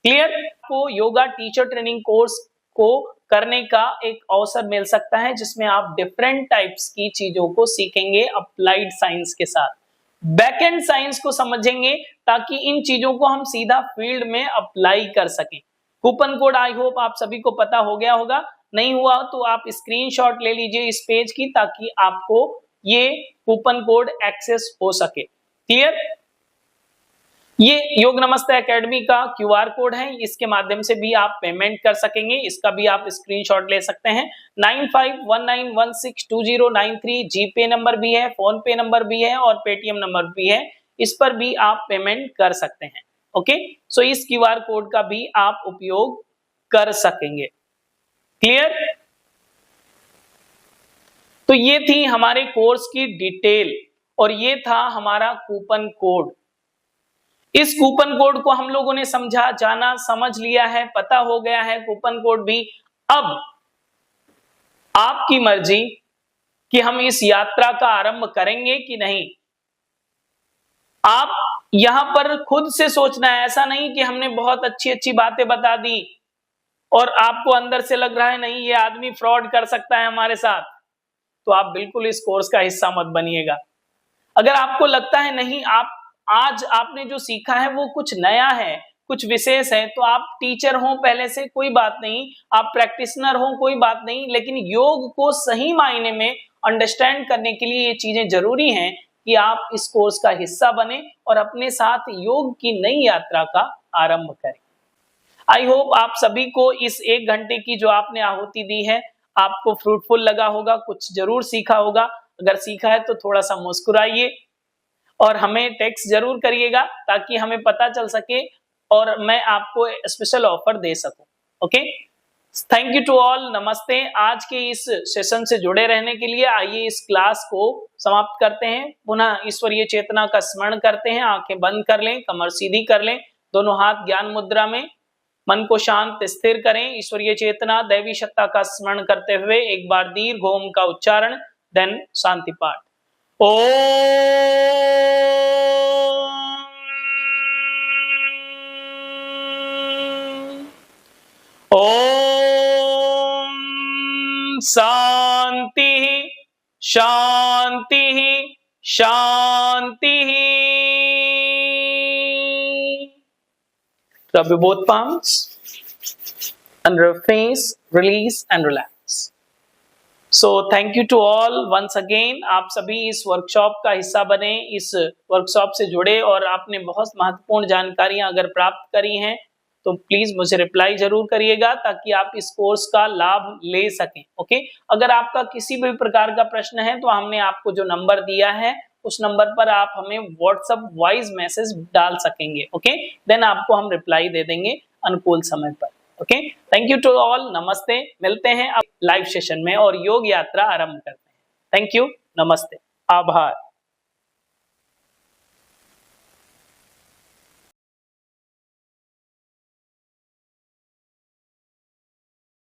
क्लियर? आपको योगा टीचर ट्रेनिंग कोर्स को करने का एक अवसर मिल सकता है जिसमें आप डिफरेंट टाइप्स की चीजों को सीखेंगे अप्लाइड साइंस के साथ, बैकएंड साइंस को समझेंगे ताकि इन चीजों को हम सीधा फील्ड में अप्लाई कर सकें। कूपन कोड आई होप आप सभी को पता हो गया होगा, नहीं हुआ तो आप स्क्रीनशॉट ले लीजिए इस पेज की ताकि आपको ये कूपन कोड एक्सेस हो सके। क्लियर? ये योग नमस्ते एकेडमी का क्यूआर कोड है, इसके माध्यम से भी आप पेमेंट कर सकेंगे, इसका भी आप स्क्रीनशॉट ले सकते हैं। 9519162093 जीपे नंबर भी है, फोन पे नंबर भी है और पेटीएम नंबर भी है, इस पर भी आप पेमेंट कर सकते हैं। ओके सो इस क्यूआर कोड का भी आप उपयोग कर सकेंगे। क्लियर? तो ये थी हमारे कोर्स की डिटेल और ये था हमारा कूपन कोड। इस कूपन कोड को हम लोगों ने समझा, जाना, समझ लिया है, पता हो गया है कूपन कोड भी। अब आपकी मर्जी कि हम इस यात्रा का आरंभ करेंगे कि नहीं। आप यहां पर खुद से सोचना है, ऐसा नहीं कि हमने बहुत अच्छी अच्छी बातें बता दी और आपको अंदर से लग रहा है नहीं ये आदमी फ्रॉड कर सकता है हमारे साथ, तो आप बिल्कुल इस कोर्स का हिस्सा मत बनिएगा। अगर आपको लगता है नहीं आप आज आपने जो सीखा है वो कुछ नया है, कुछ विशेष है, तो आप टीचर हो पहले से कोई बात नहीं, आप प्रैक्टिशनर हो कोई बात नहीं, लेकिन योग को सही मायने में अंडरस्टैंड करने के लिए ये चीजें जरूरी हैं कि आप इस कोर्स का हिस्सा बने और अपने साथ योग की नई यात्रा का आरंभ करें। आई होप आप सभी को इस 1 घंटे की जो आपने आहुति दी है आपको फ्रूटफुल लगा होगा, कुछ जरूर सीखा होगा। अगर सीखा है तो थोड़ा सा मुस्कुराइए और हमें टेक्स्ट जरूर करिएगा ताकि हमें पता चल सके और मैं आपको स्पेशल ऑफर दे सकूं। Okay thank you to all, नमस्ते। आज के इस सेशन से जुड़े रहने के लिए आइए इस क्लास को समाप्त करते हैं। पुनः ईश्वरीय चेतना का स्मरण करते हैं। आंखें बंद कर लें, कमर सीधी कर लें, दोनों हाथ ज्ञान मुद्रा में, मन को शांत स्थिर करें। ईश्वरीय चेतना दैवी सत्ता का स्मरण करते हुए एक बार दीर्घ ओम का उच्चारण, देन शांति पाठ। ओम शांति शांति शांति। Rub your both palms under your face, release and relax. So thank you to all once again. आप सभी इस वर्कशॉप का हिस्सा बने, इस वर्कशॉप से जुड़े और आपने बहुत महत्वपूर्ण जानकारियां अगर प्राप्त करी हैं तो प्लीज मुझे रिप्लाई जरूर करिएगा ताकि आप इस कोर्स का लाभ ले सकें। ओके, अगर आपका किसी भी प्रकार का प्रश्न है तो हमने आपको जो नंबर दिया है उस नंबर पर आप हमें व्हाट्सएप वॉइस मैसेज डाल सकेंगे। ओके, देन आपको हम रिप्लाई दे देंगे अनुकूल समय पर। Okay, thank you to all, नमस्ते। मिलते हैं अब लाइव सेशन में और योग यात्रा आरंभ करते हैं। थैंक यू, नमस्ते, आभार।